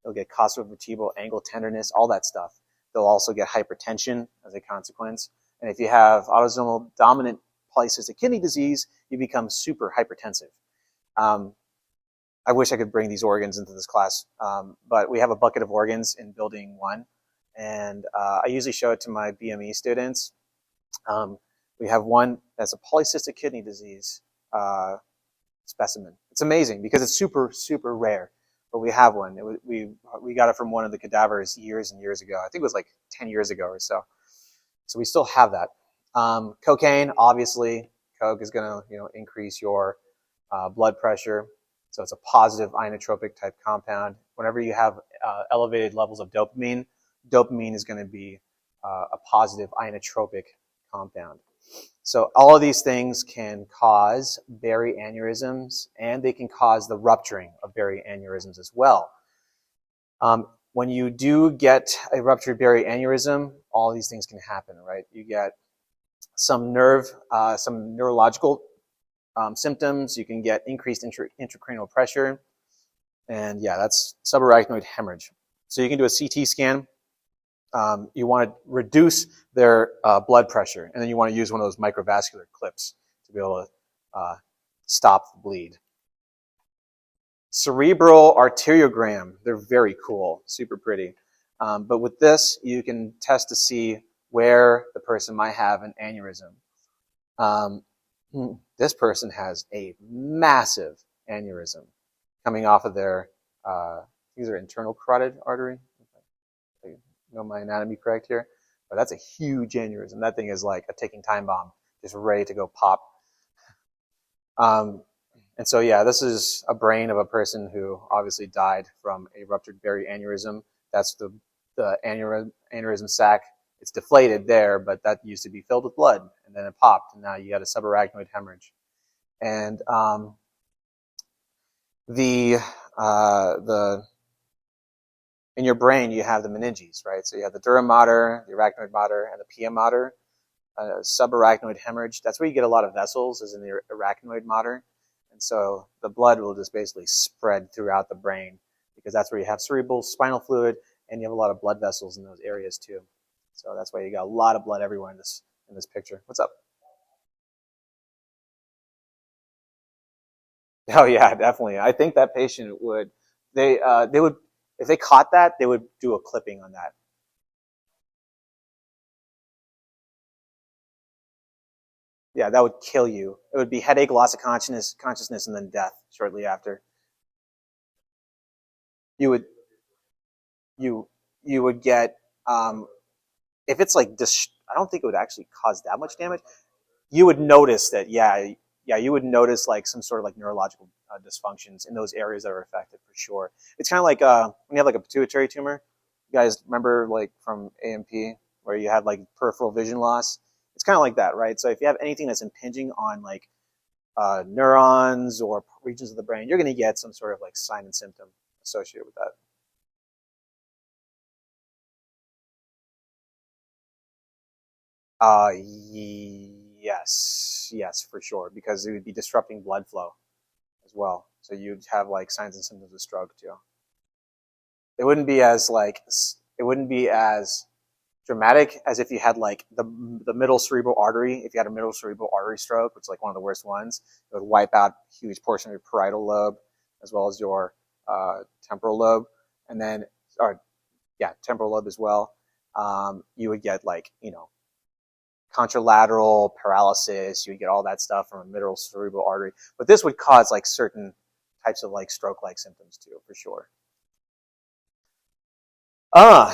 They'll get costovertebral angle tenderness, all that stuff. They'll also get hypertension as a consequence. And if you have autosomal dominant polycystic kidney disease, you become super hypertensive. I wish I could bring these organs into this class, but we have a bucket of organs in building 1. And I usually show it to my BME students. We have one that's a polycystic kidney disease specimen. It's amazing because it's super, super rare. But we have one. We got it from one of the cadavers years and years ago. I think it was like 10 years ago or so. So we still have that. Cocaine, obviously, coke is going to increase your blood pressure. So it's a positive inotropic type compound. Whenever you have elevated levels of dopamine, dopamine is going to be a positive inotropic compound. So all of these things can cause berry aneurysms, and they can cause the rupturing of berry aneurysms as well. When you do get a ruptured berry aneurysm, all these things can happen, right? You get some neurological symptoms. You can get increased intracranial pressure, and yeah, that's subarachnoid hemorrhage. So you can do a CT scan. You want to reduce their blood pressure, and then you want to use one of those microvascular clips to be able to stop the bleed. Cerebral arteriogram, they're very cool, super pretty. But with this, you can test to see where the person might have an aneurysm. This person has a massive aneurysm coming off of their, these are internal carotid artery. Know my anatomy correct here, but that's a huge aneurysm. That thing is like a ticking time bomb, just ready to go pop. And so yeah, this is a brain of a person who obviously died from a ruptured berry aneurysm. That's the aneurysm sac. It's deflated there, but that used to be filled with blood, and then it popped, and now you got a subarachnoid hemorrhage. And in your brain, you have the meninges, right? So you have the dura mater, the arachnoid mater, and the pia mater. Subarachnoid hemorrhage, that's where you get a lot of vessels, is in the arachnoid mater. And so the blood will just basically spread throughout the brain because that's where you have cerebral spinal fluid, and you have a lot of blood vessels in those areas too. So that's why you got a lot of blood everywhere in this picture. What's up? Oh yeah, definitely. I think that patient would, they would, if they caught that, they would do a clipping on that. Yeah, that would kill you. It would be headache, loss of consciousness, and then death shortly after. You would get, if it's like I don't think it would actually cause that much damage. You would notice that, yeah, you would notice like some sort of like neurological dysfunctions in those areas that are affected for sure. It's kind of like when you have like a pituitary tumor. You guys remember like from AMP where you had like peripheral vision loss? It's kind of like that, right? So if you have anything that's impinging on like neurons or regions of the brain, you're going to get some sort of like sign and symptom associated with that. Yes, for sure, because it would be disrupting blood flow as well. So you'd have like signs and symptoms of stroke too. It wouldn't be as dramatic as if you had like the middle cerebral artery. If you had a middle cerebral artery stroke, which is like one of the worst ones, it would wipe out a huge portion of your parietal lobe as well as your temporal lobe, and then temporal lobe as well. You would get like contralateral paralysis. You would get all that stuff from a middle cerebral artery, but this would cause like certain types of like stroke-like symptoms too, for sure.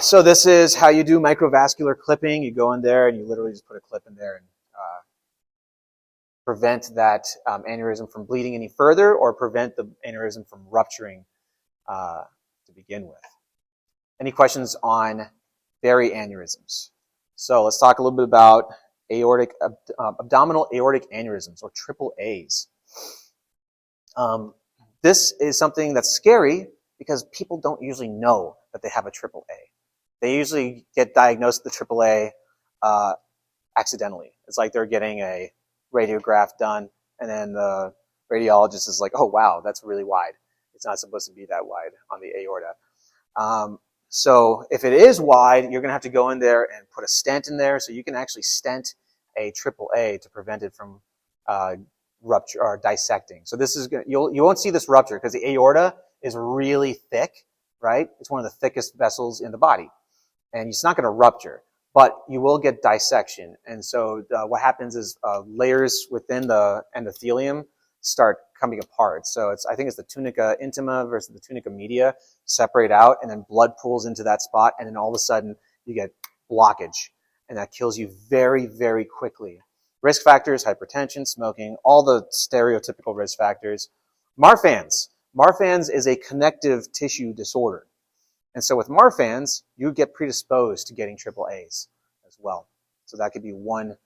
So this is how you do microvascular clipping. You go in there and you literally just put a clip in there and prevent that aneurysm from bleeding any further, or prevent the aneurysm from rupturing to begin with. Any questions on berry aneurysms? So let's talk a little bit about abdominal aortic aneurysms, or triple A's. This is something that's scary because people don't usually know that they have a triple A. They usually get diagnosed with the triple A accidentally. It's like they're getting a radiograph done, and then the radiologist is like, oh, wow, that's really wide. It's not supposed to be that wide on the aorta. So if it is wide, you're going to have to go in there and put a stent in there so you can actually stent a triple A to prevent it from rupture or dissecting. So this is you won't see this rupture because the aorta is really thick, right? It's one of the thickest vessels in the body, and it's not going to rupture, but you will get dissection. And so what happens is layers within the endothelium start coming apart. So I think it's the tunica intima versus the tunica media separate out, and then blood pools into that spot, and then all of a sudden you get blockage, and that kills you very, very quickly. Risk factors: hypertension, smoking, all the stereotypical risk factors. Marfan's. Marfan's is a connective tissue disorder. And so with Marfan's, you get predisposed to getting triple A's as well. So that could be one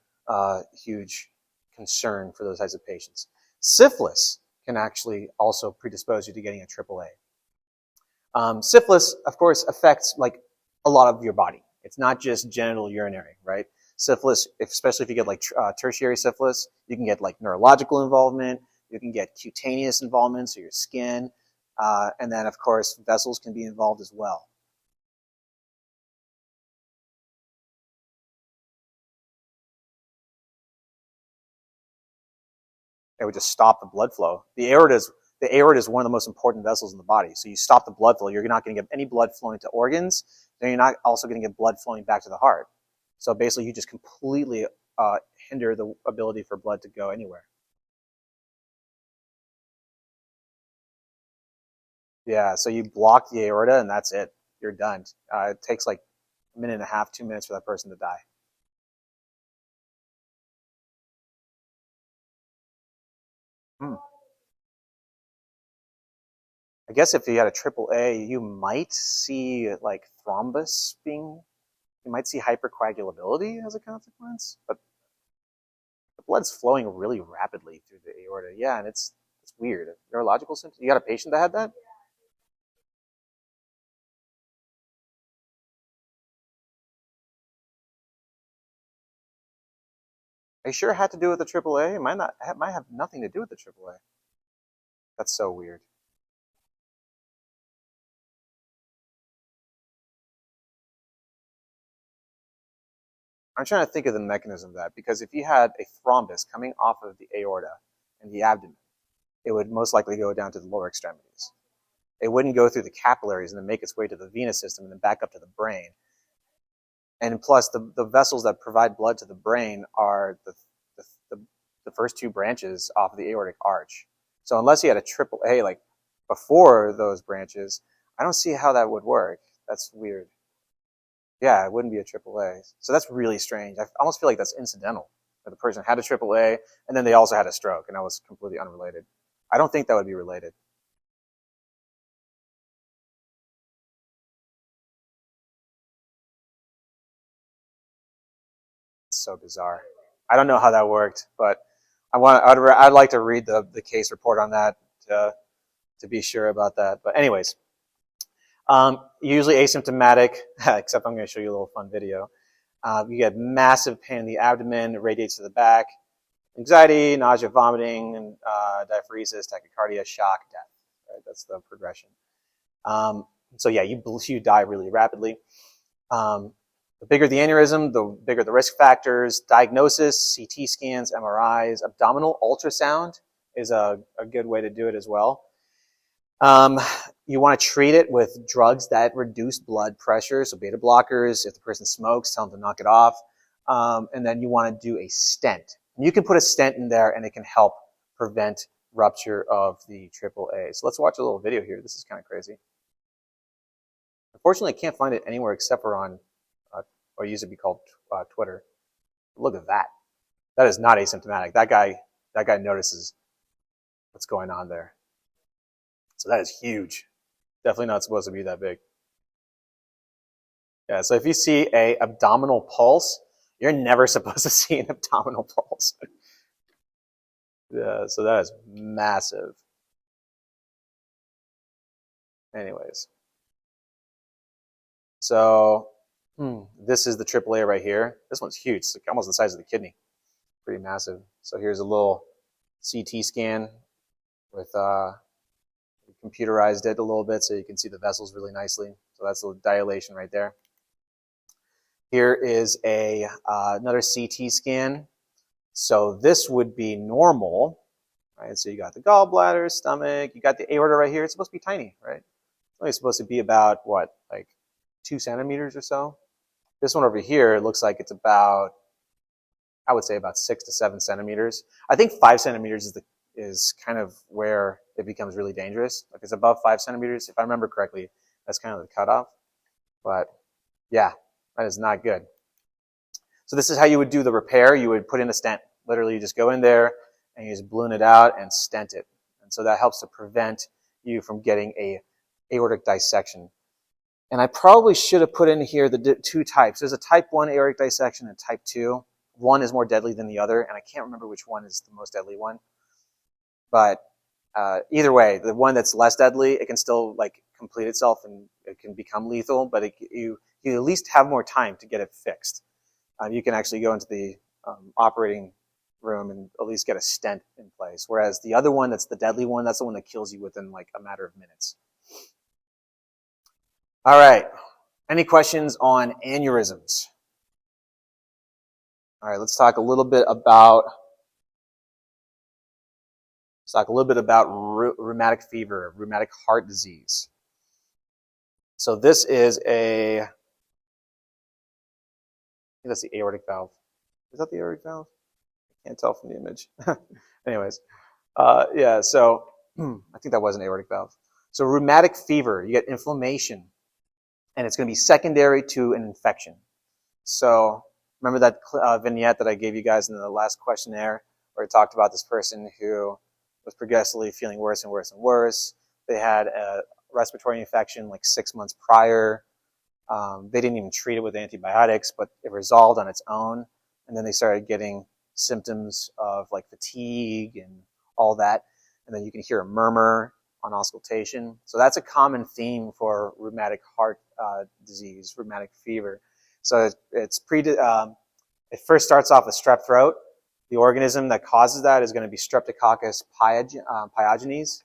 huge concern for those types of patients. Syphilis can actually also predispose you to getting a triple A. Syphilis, of course, affects like a lot of your body. It's not just genital urinary, right? Syphilis, especially if you get like tertiary syphilis, you can get like neurological involvement, you can get cutaneous involvement, so your skin, and then of course vessels can be involved as well. It would just stop the blood flow. The aorta is one of the most important vessels in the body. So you stop the blood flow, you're not going to get any blood flowing to organs, then you're not also going to get blood flowing back to the heart. So basically you just completely hinder the ability for blood to go anywhere. Yeah, so you block the aorta and that's it. You're done. It takes like a minute and a half, 2 minutes for that person to die. I guess if you had a triple A, you might see like thrombus you might see hypercoagulability as a consequence, but the blood's flowing really rapidly through the aorta. Yeah, and it's weird. Neurological symptoms. You got a patient that had that? Are you sure it had to do with the triple A? It might have nothing to do with the triple A. That's so weird. I'm trying to think of the mechanism of that, because if you had a thrombus coming off of the aorta and the abdomen, it would most likely go down to the lower extremities. It wouldn't go through the capillaries and then make its way to the venous system and then back up to the brain. And plus, the vessels that provide blood to the brain are the first two branches off of the aortic arch. So unless you had a triple A like before those branches, I don't see how that would work. That's weird. Yeah, it wouldn't be a triple A. So that's really strange. I almost feel like that's incidental. That the person had a triple A and then they also had a stroke, and that was completely unrelated. I don't think that would be related. It's so bizarre. I don't know how that worked, but I'd like to read the case report on that to be sure about that. But anyways, usually asymptomatic, except I'm going to show you a little fun video. You get massive pain in the abdomen, it radiates to the back, anxiety, nausea, vomiting, and diaphoresis, tachycardia, shock, death. Right? That's the progression. So yeah, you die really rapidly. The bigger the aneurysm, the bigger the risk factors. Diagnosis: CT scans, MRIs, abdominal ultrasound is a good way to do it as well. You want to treat it with drugs that reduce blood pressure, so beta blockers. If the person smokes, tell them to knock it off. And then you want to do a stent. And you can put a stent in there, and it can help prevent rupture of the triple A. So let's watch a little video here. This is kind of crazy. Unfortunately, I can't find it anywhere except for on what used to be called Twitter. Look at that. That is not asymptomatic. That guy notices what's going on there. So that is huge. Definitely not supposed to be that big. Yeah, so if you see a abdominal pulse, You're never supposed to see an abdominal pulse. Yeah, so that is massive. Anyways, so this is the AAA right here. This one's huge. It's like almost the size of the kidney. Pretty massive. So here's a little CT scan with computerized it a little bit so you can see the vessels really nicely. So that's a dilation right there. Here is another CT scan. So this would be normal, right? So you got the gallbladder, stomach, you got the aorta right here. It's supposed to be tiny, right? It's only supposed to be about, what, like 2 centimeters or so? This one over here looks like it's about, I would say about 6 to 7 centimeters. I think 5 centimeters is kind of where it becomes really dangerous. Like it's above 5 centimeters. If I remember correctly, that's kind of the cutoff. But yeah, that is not good. So this is how you would do the repair. You would put in a stent. Literally, you just go in there and you just balloon it out and stent it. And so that helps to prevent you from getting a aortic dissection. And I probably should have put in here the 2 types. There's a type 1 aortic dissection and type 2. One is more deadly than the other, and I can't remember which one is the most deadly one. But either way, the one that's less deadly, it can still like complete itself and it can become lethal, but you at least have more time to get it fixed. You can actually go into the operating room and at least get a stent in place. Whereas the other one, that's the deadly one, that's the one that kills you within like a matter of minutes. All right. Any questions on aneurysms? All right, let's talk a little bit about rheumatic fever, rheumatic heart disease. So this is I think that's the aortic valve. Is that the aortic valve? I can't tell from the image. Anyways, yeah, so I think that was an aortic valve. So rheumatic fever, you get inflammation, and it's going to be secondary to an infection. So remember that vignette that I gave you guys in the last questionnaire where I talked about this person who was progressively feeling worse and worse and worse. They had a respiratory infection like 6 months prior. They didn't even treat it with antibiotics, but it resolved on its own. And then they started getting symptoms of like fatigue and all that. And then you can hear a murmur on auscultation. So that's a common theme for rheumatic heart disease, rheumatic fever. So it first starts off with strep throat. The organism that causes that is going to be Streptococcus pyogenes.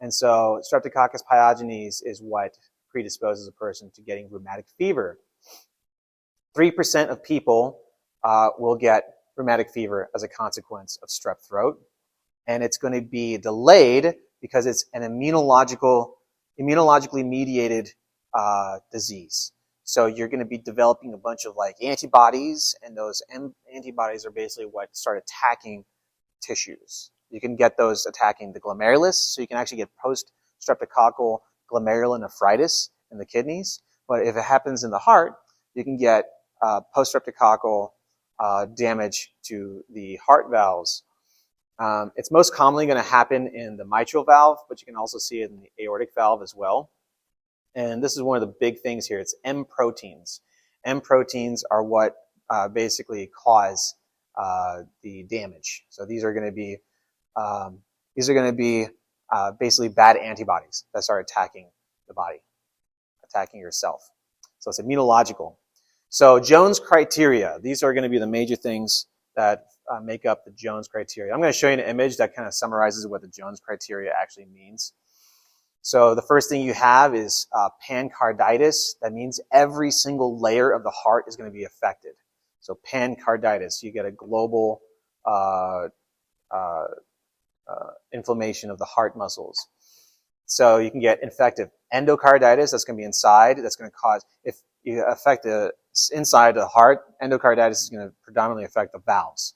And so Streptococcus pyogenes is what predisposes a person to getting rheumatic fever. 3% of people will get rheumatic fever as a consequence of strep throat. And it's going to be delayed because it's an immunologically mediated disease. So you're going to be developing a bunch of like antibodies, and those antibodies are basically what start attacking tissues. You can get those attacking the glomerulus, so you can actually get post-streptococcal glomerulonephritis in the kidneys. But if it happens in the heart, you can get post-streptococcal damage to the heart valves. It's most commonly going to happen in the mitral valve, but you can also see it in the aortic valve as well. And this is one of the big things here. It's M proteins. M proteins are what basically cause the damage. So these are going to be basically bad antibodies that start attacking the body, attacking yourself. So it's immunological. So Jones criteria. These are going to be the major things that make up the Jones criteria. I'm going to show you an image that kind of summarizes what the Jones criteria actually means. So the first thing you have is pancarditis. That means every single layer of the heart is going to be affected. So pancarditis, you get a global inflammation of the heart muscles. So you can get infective endocarditis. That's going to be inside. That's going to cause, if you affect the inside of the heart, endocarditis is going to predominantly affect the valves.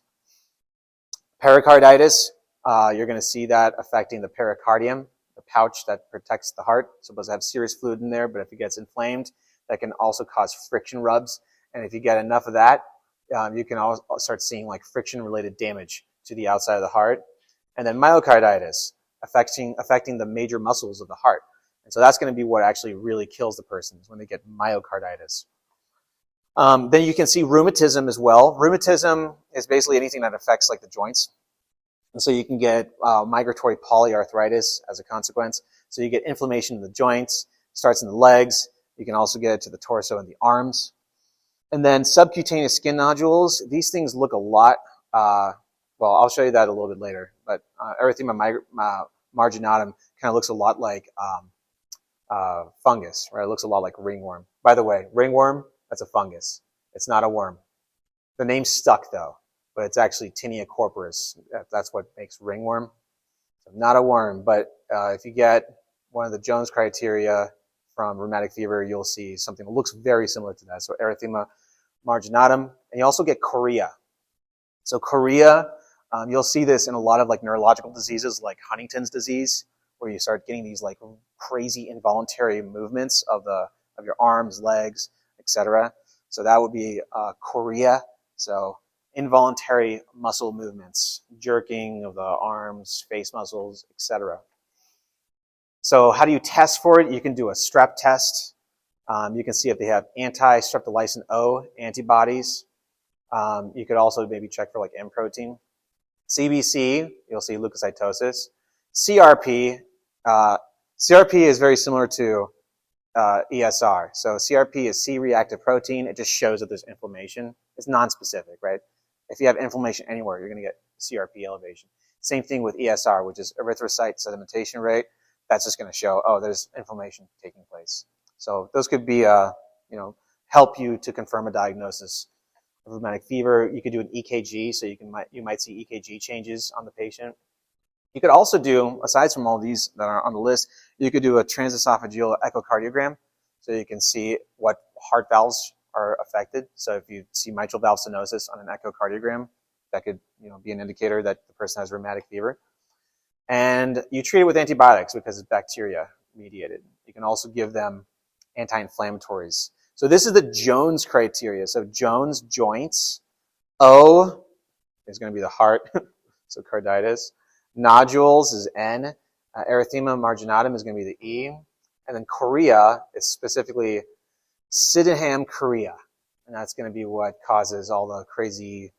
Pericarditis, you're going to see that affecting the pericardium, the pouch that protects the heart. It's supposed to have serious fluid in there, but if it gets inflamed, that can also cause friction rubs. And if you get enough of that, you can also start seeing like friction-related damage to the outside of the heart. And then myocarditis, affecting the major muscles of the heart. And so that's going to be what actually really kills the person, is when they get myocarditis. Then you can see rheumatism as well. Rheumatism is basically anything that affects like the joints. And so you can get migratory polyarthritis as a consequence. So you get inflammation in the joints, starts in the legs. You can also get it to the torso and the arms. And then subcutaneous skin nodules, these things look a lot, well, I'll show you that a little bit later, but erythema marginatum kind of looks a lot like fungus, right? It looks a lot like ringworm. By the way, ringworm, that's a fungus. It's not a worm. The name stuck though, but it's actually Tinea corporis. That's what makes ringworm. So not a worm, but if you get one of the Jones criteria from rheumatic fever, you'll see something that looks very similar to that. So erythema marginatum, and you also get chorea. So chorea, you'll see this in a lot of like neurological diseases like Huntington's disease, where you start getting these like crazy involuntary movements of your arms, legs, etc. So that would be chorea. So involuntary muscle movements, jerking of the arms, face muscles, etc. So how do you test for it? You can do a strep test. You can see if they have anti-streptolysin O antibodies. You could also maybe check for like M protein. CBC, you'll see leukocytosis. CRP, CRP is very similar to ESR. So CRP is C-reactive protein. It just shows that there's inflammation. It's non-specific, right? If you have inflammation anywhere, you're going to get CRP elevation. Same thing with ESR, which is erythrocyte sedimentation rate. That's just going to show, oh, there's inflammation taking place. So those could be, help you to confirm a diagnosis of rheumatic fever. You could do an EKG, so you might see EKG changes on the patient. You could also do, aside from all these that are on the list, you could do a transesophageal echocardiogram, so you can see what heart valves are affected. So if you see mitral valve stenosis on an echocardiogram, that could be an indicator that the person has rheumatic fever. And you treat it with antibiotics because it's bacteria mediated. You can also give them anti-inflammatories. So this is the Jones criteria. So Jones joints, O is going to be the heart, so carditis. Nodules is N. Erythema marginatum is going to be the E. And then chorea is specifically Sydenham chorea. And that's going to be what causes all the crazy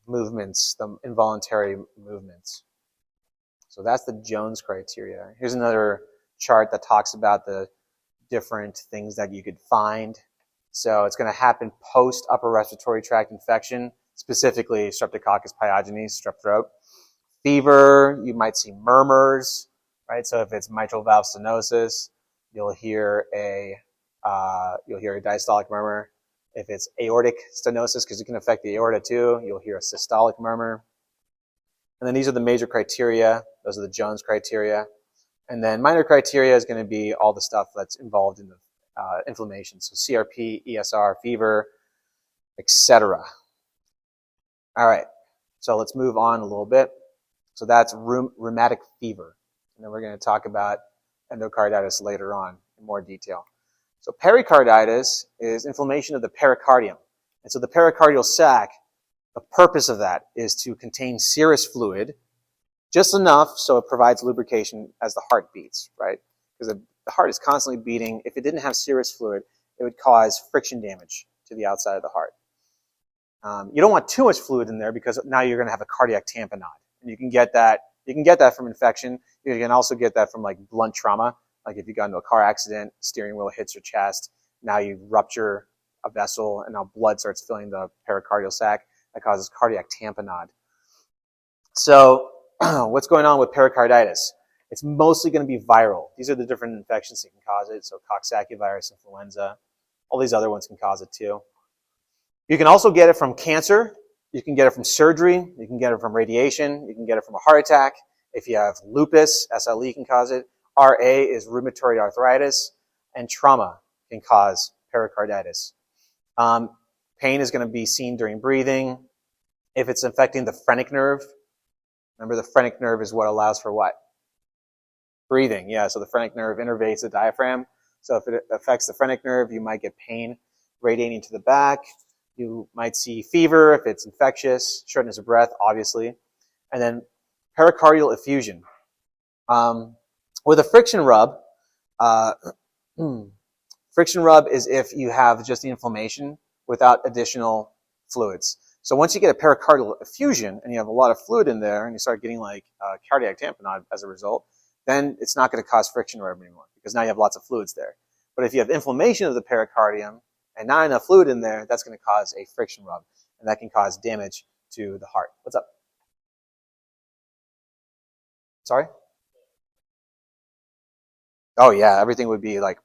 movements, the involuntary movements. So that's the Jones criteria. Here's another chart that talks about the different things that you could find. So it's going to happen post upper respiratory tract infection, specifically Streptococcus pyogenes, strep throat. Fever, you might see murmurs, right? So if it's mitral valve stenosis, you'll hear a diastolic murmur. If it's aortic stenosis, because it can affect the aorta too, you'll hear a systolic murmur. And then these are the major criteria. Those are the Jones criteria. And then minor criteria is going to be all the stuff that's involved in the inflammation. So CRP, ESR, fever, etc. All right. So let's move on a little bit. So that's rheumatic fever. And then we're going to talk about endocarditis later on in more detail. So pericarditis is inflammation of the pericardium. And so the pericardial sac, the purpose of that is to contain serous fluid, just enough so it provides lubrication as the heart beats, right? Because the heart is constantly beating. If it didn't have serous fluid, it would cause friction damage to the outside of the heart. You don't want too much fluid in there because now you're going to have a cardiac tamponade. And you can get that from infection. You can also get that from like blunt trauma. Like if you got into a car accident, steering wheel hits your chest, now you rupture a vessel and now blood starts filling the pericardial sac. That causes cardiac tamponade. So what's going on with pericarditis? It's mostly going to be viral. These are the different infections that can cause it. So Coxsackie virus, influenza, all these other ones can cause it too. You can also get it from cancer. You can get it from surgery. You can get it from radiation. You can get it from a heart attack. If you have lupus, SLE can cause it. RA is rheumatoid arthritis, and trauma can cause pericarditis. Pain is going to be seen during breathing. If it's affecting the phrenic nerve, remember the phrenic nerve is what allows for what? Breathing, yeah. So the phrenic nerve innervates the diaphragm. So if it affects the phrenic nerve, you might get pain radiating to the back. You might see fever if it's infectious, shortness of breath, obviously. And then pericardial effusion. With a friction rub, friction rub is if you have just the inflammation, without additional fluids. So once you get a pericardial effusion and you have a lot of fluid in there and you start getting like cardiac tamponade as a result, then it's not going to cause friction rub anymore because now you have lots of fluids there. But if you have inflammation of the pericardium and not enough fluid in there, that's going to cause a friction rub, and that can cause damage to the heart. What's up? Sorry? Oh yeah, everything would be like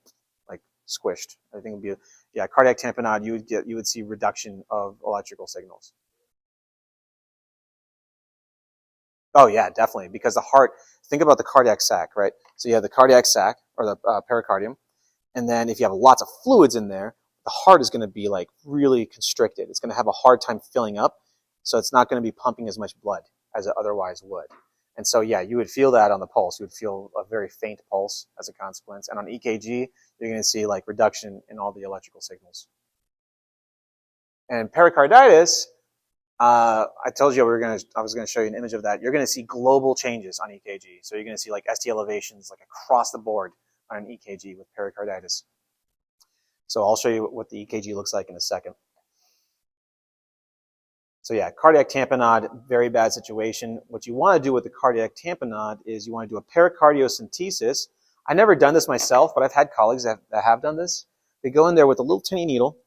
squished. Everything would be, yeah, cardiac tamponade. You would see reduction of electrical signals. Oh yeah, definitely, because the heart. Think about the cardiac sac, right? So you have the cardiac sac or the pericardium, and then if you have lots of fluids in there, the heart is going to be like really constricted. It's going to have a hard time filling up, so it's not going to be pumping as much blood as it otherwise would. And so, yeah, you would feel that on the pulse. You would feel a very faint pulse as a consequence. And on EKG, you're going to see like reduction in all the electrical signals. And pericarditis, I told you I was going to show you an image of that. You're going to see global changes on EKG. So you're going to see like ST elevations like across the board on an EKG with pericarditis. So I'll show you what the EKG looks like in a second. So yeah, cardiac tamponade, very bad situation. What you want to do with the cardiac tamponade is you want to do a pericardiocentesis. I've never done this myself, but I've had colleagues that have done this. They go in there with a little tiny needle,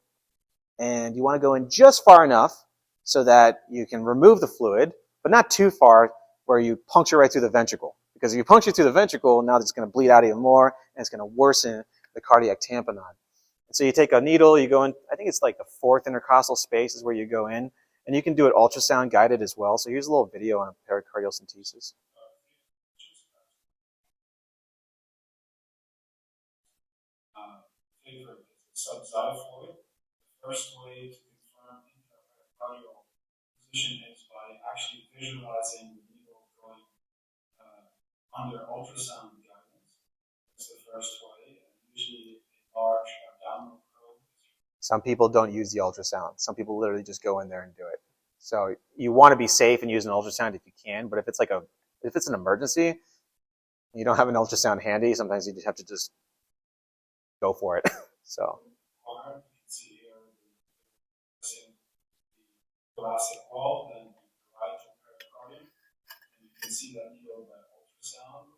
and you want to go in just far enough so that you can remove the fluid, but not too far where you puncture right through the ventricle. Because if you puncture through the ventricle, now it's going to bleed out even more, and it's going to worsen the cardiac tamponade. And so you take a needle, you go in, I think it's like the fourth intercostal space is where you go in. And you can do it ultrasound guided as well. So here's a little video on pericardial centesis.
Favorite subxiphoid. The first way to confirm intrapercardial position is by actually visualizing the needle going under ultrasound guidance. That's the first way. Usually a large abdominal probe.
Some people don't use the ultrasound. Some people literally just go in there and do it. So you want to be safe and use an ultrasound if you can, but if it's like if it's an emergency, you don't have an ultrasound handy, sometimes you just have to just go for it. So.
You can see here the thoracic wall and the right pericardium, and you can see that needle by ultrasound.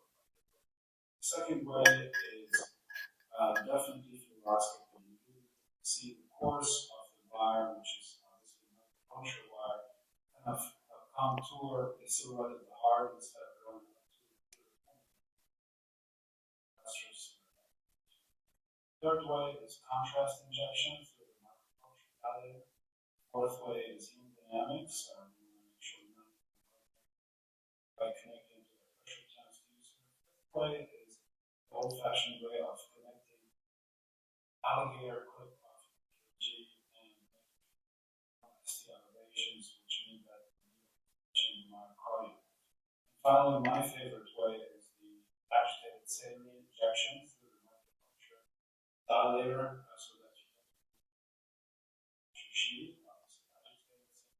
The second way is definitely fluoroscopy. You can see the course of the wire, which is the puncture wire, kind of contour the silhouette of the heart instead of going up to the third way is contrast injection through the micropuncture dilator. Fourth way is hemodynamics. We want to make sure we're not by connecting to the pressure transducer. Fifth way is the old-fashioned way of connecting alligator clip of EKG and ST elevations, which mean that the myocardium. And finally, my favorite way is the agitated saline injection through the micropuncture dilator, so that you can sheath.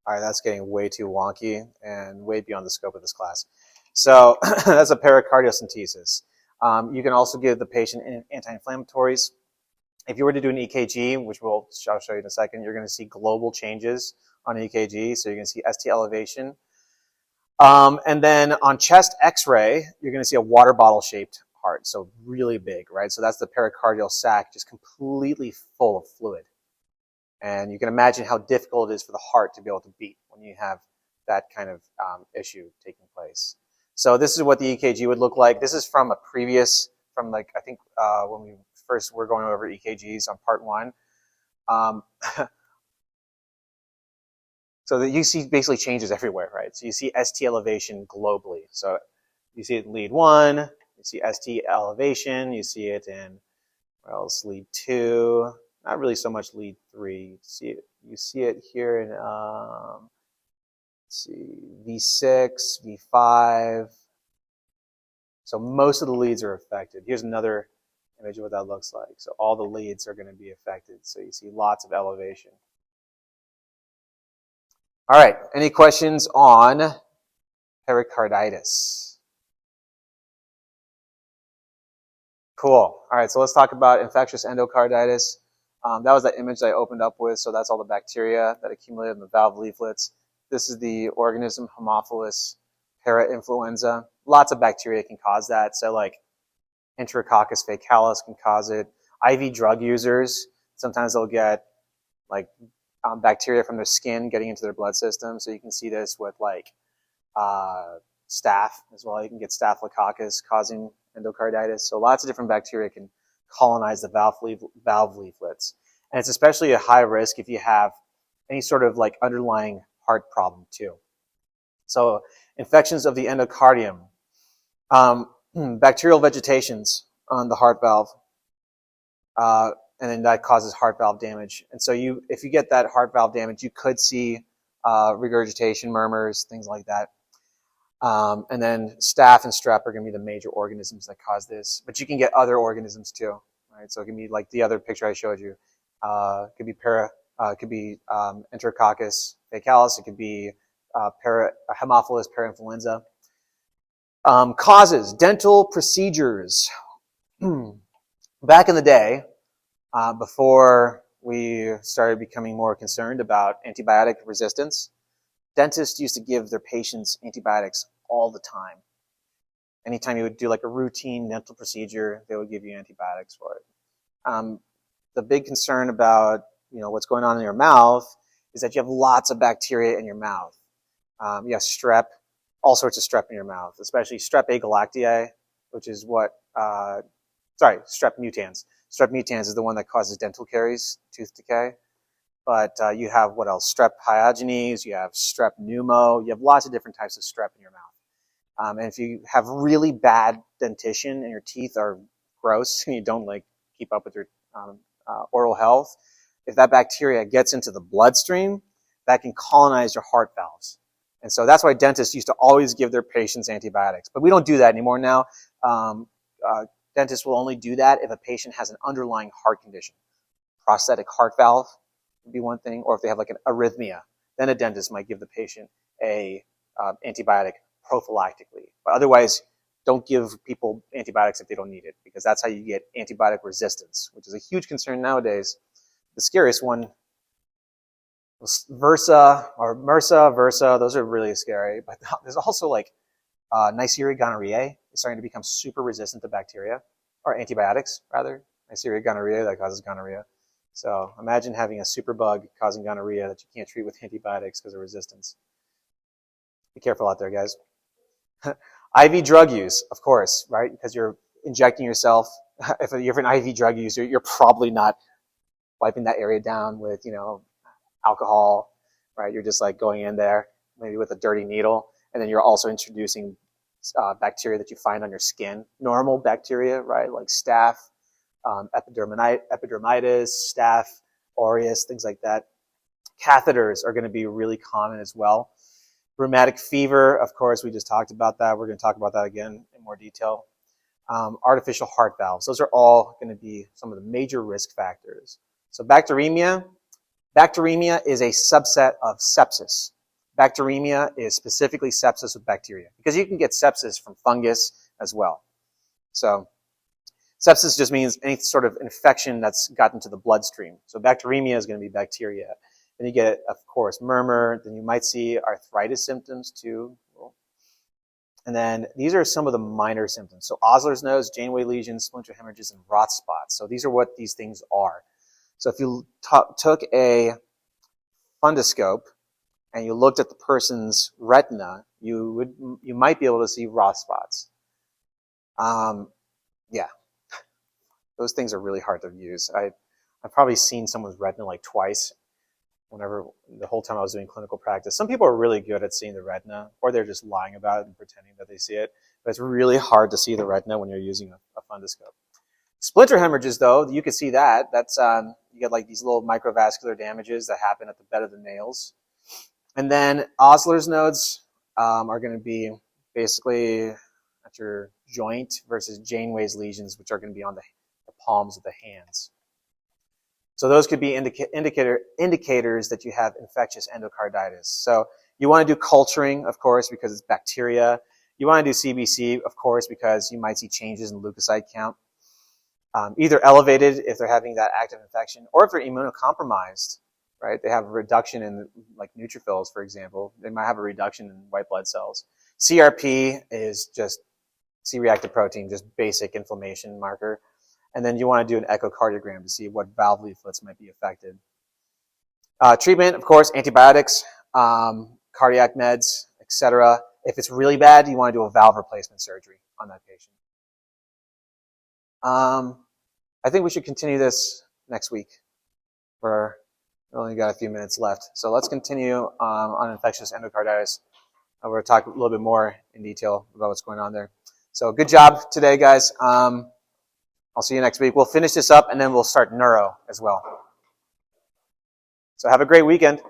All right, that's getting way too wonky and way beyond the scope of this class. So that's a pericardiocentesis. You can also give the patient anti-inflammatories. If you were to do an EKG, which I'll show you in a second, you're going to see global changes on EKG. So you're going to see ST elevation. And then on chest X-ray, you're going to see a water bottle shaped heart. So really big, right? So that's the pericardial sac just completely full of fluid. And you can imagine how difficult it is for the heart to be able to beat when you have that kind of issue taking place. So this is what the EKG would look like. This is from a previous, from like, I think when we first were going over EKGs on part 1. So that you see basically changes everywhere, right? So you see ST elevation globally. So you see it in lead 1, you see ST elevation, you see it in, where else, lead 2, not really so much lead 3. You see it here in, let's see, V6, V5. So most of the leads are affected. Here's another image of what that looks like. So all the leads are going to be affected. So you see lots of elevation. All right, any questions on pericarditis? Cool. All right, so let's talk about infectious endocarditis. That was that image that I opened up with. So that's all the bacteria that accumulated in the valve leaflets. This is the organism Haemophilus parainfluenza. Lots of bacteria can cause that. So like Enterococcus faecalis can cause it. IV drug users, sometimes they'll get like bacteria from their skin getting into their blood system. So you can see this with like staph as well. You can get staphylococcus causing endocarditis. So lots of different bacteria can colonize the valve leaflets. And it's especially a high risk if you have any sort of like underlying heart problem too. So infections of the endocardium, bacterial vegetations on the heart valve, and then that causes heart valve damage. And so if you get that heart valve damage, you could see regurgitation, murmurs, things like that. And then staph and strep are going to be the major organisms that cause this. But you can get other organisms too, right? So it can be like the other picture I showed you. It could be Enterococcus faecalis. It could be Haemophilus parainfluenza. Causes, dental procedures. Back in the day, before we started becoming more concerned about antibiotic resistance, dentists used to give their patients antibiotics all the time. Anytime you would do like a routine dental procedure, they would give you antibiotics for it. The big concern about what's going on in your mouth is that you have lots of bacteria in your mouth. You have strep, all sorts of strep in your mouth, especially strep agalactiae, which is strep mutans. Strep mutans is the one that causes dental caries, tooth decay. But you have what else? Strep pyogenes, you have strep pneumo, you have lots of different types of strep in your mouth. And if you have really bad dentition and your teeth are gross and you don't like keep up with your oral health, if that bacteria gets into the bloodstream, that can colonize your heart valves. And so that's why dentists used to always give their patients antibiotics. But we don't do that anymore now. Dentists will only do that if a patient has an underlying heart condition. Prosthetic heart valve would be one thing, or if they have like an arrhythmia, then a dentist might give the patient a antibiotic prophylactically. But otherwise, don't give people antibiotics if they don't need it, because that's how you get antibiotic resistance, which is a huge concern nowadays. The scariest one was MRSA, those are really scary. But there's also like Neisseria gonorrhoeae is starting to become super resistant to bacteria, or antibiotics rather. Neisseria gonorrhoeae that causes gonorrhea. So imagine having a superbug causing gonorrhea that you can't treat with antibiotics because of resistance. Be careful out there, guys. IV drug use, of course, right? Because you're injecting yourself. If you're an IV drug user, you're probably not wiping that area down with, alcohol, right? You're just like going in there, maybe with a dirty needle, and then you're also introducing bacteria that you find on your skin. Normal bacteria, right? Like staph, epidermitis, staph aureus, things like that. Catheters are going to be really common as well. Rheumatic fever, of course, we just talked about that. We're going to talk about that again in more detail. Artificial heart valves. Those are all going to be some of the major risk factors. So bacteremia is a subset of sepsis. Bacteremia is specifically sepsis with bacteria, because you can get sepsis from fungus as well. So sepsis just means any sort of infection that's gotten to the bloodstream. So bacteremia is going to be bacteria. Then you get, of course, murmur. Then you might see arthritis symptoms too. And then these are some of the minor symptoms. So Osler's nose, Janeway lesions, splinter hemorrhages, and Roth spots. So these are what these things are. So if you took a fundoscope and you looked at the person's retina, you might be able to see Roth spots. Yeah, those things are really hard to use. I've probably seen someone's retina like twice. The whole time I was doing clinical practice. Some people are really good at seeing the retina, or they're just lying about it and pretending that they see it. But it's really hard to see the retina when you're using a fundoscope. Splinter hemorrhages, though, you can see that. That's you get like these little microvascular damages that happen at the bed of the nails. And then Osler's nodes are going to be basically at your joint versus Janeway's lesions, which are going to be on the palms of the hands. So those could be indicators that you have infectious endocarditis. So you want to do culturing, of course, because it's bacteria. You want to do CBC, of course, because you might see changes in leukocyte count. either elevated if they're having that active infection, or if they're immunocompromised, right? They have a reduction in like neutrophils, for example. They might have a reduction in white blood cells. CRP is just C-reactive protein, just basic inflammation marker. And then you want to do an echocardiogram to see what valve leaflets might be affected. Treatment, of course, antibiotics, cardiac meds, etc. If it's really bad, you want to do a valve replacement surgery on that patient. I think we should continue this next week. We only got a few minutes left. So let's continue on infectious endocarditis. We're going to talk a little bit more in detail about what's going on there. So good job today, guys. I'll see you next week. We'll finish this up, and then we'll start neuro as well. So have a great weekend.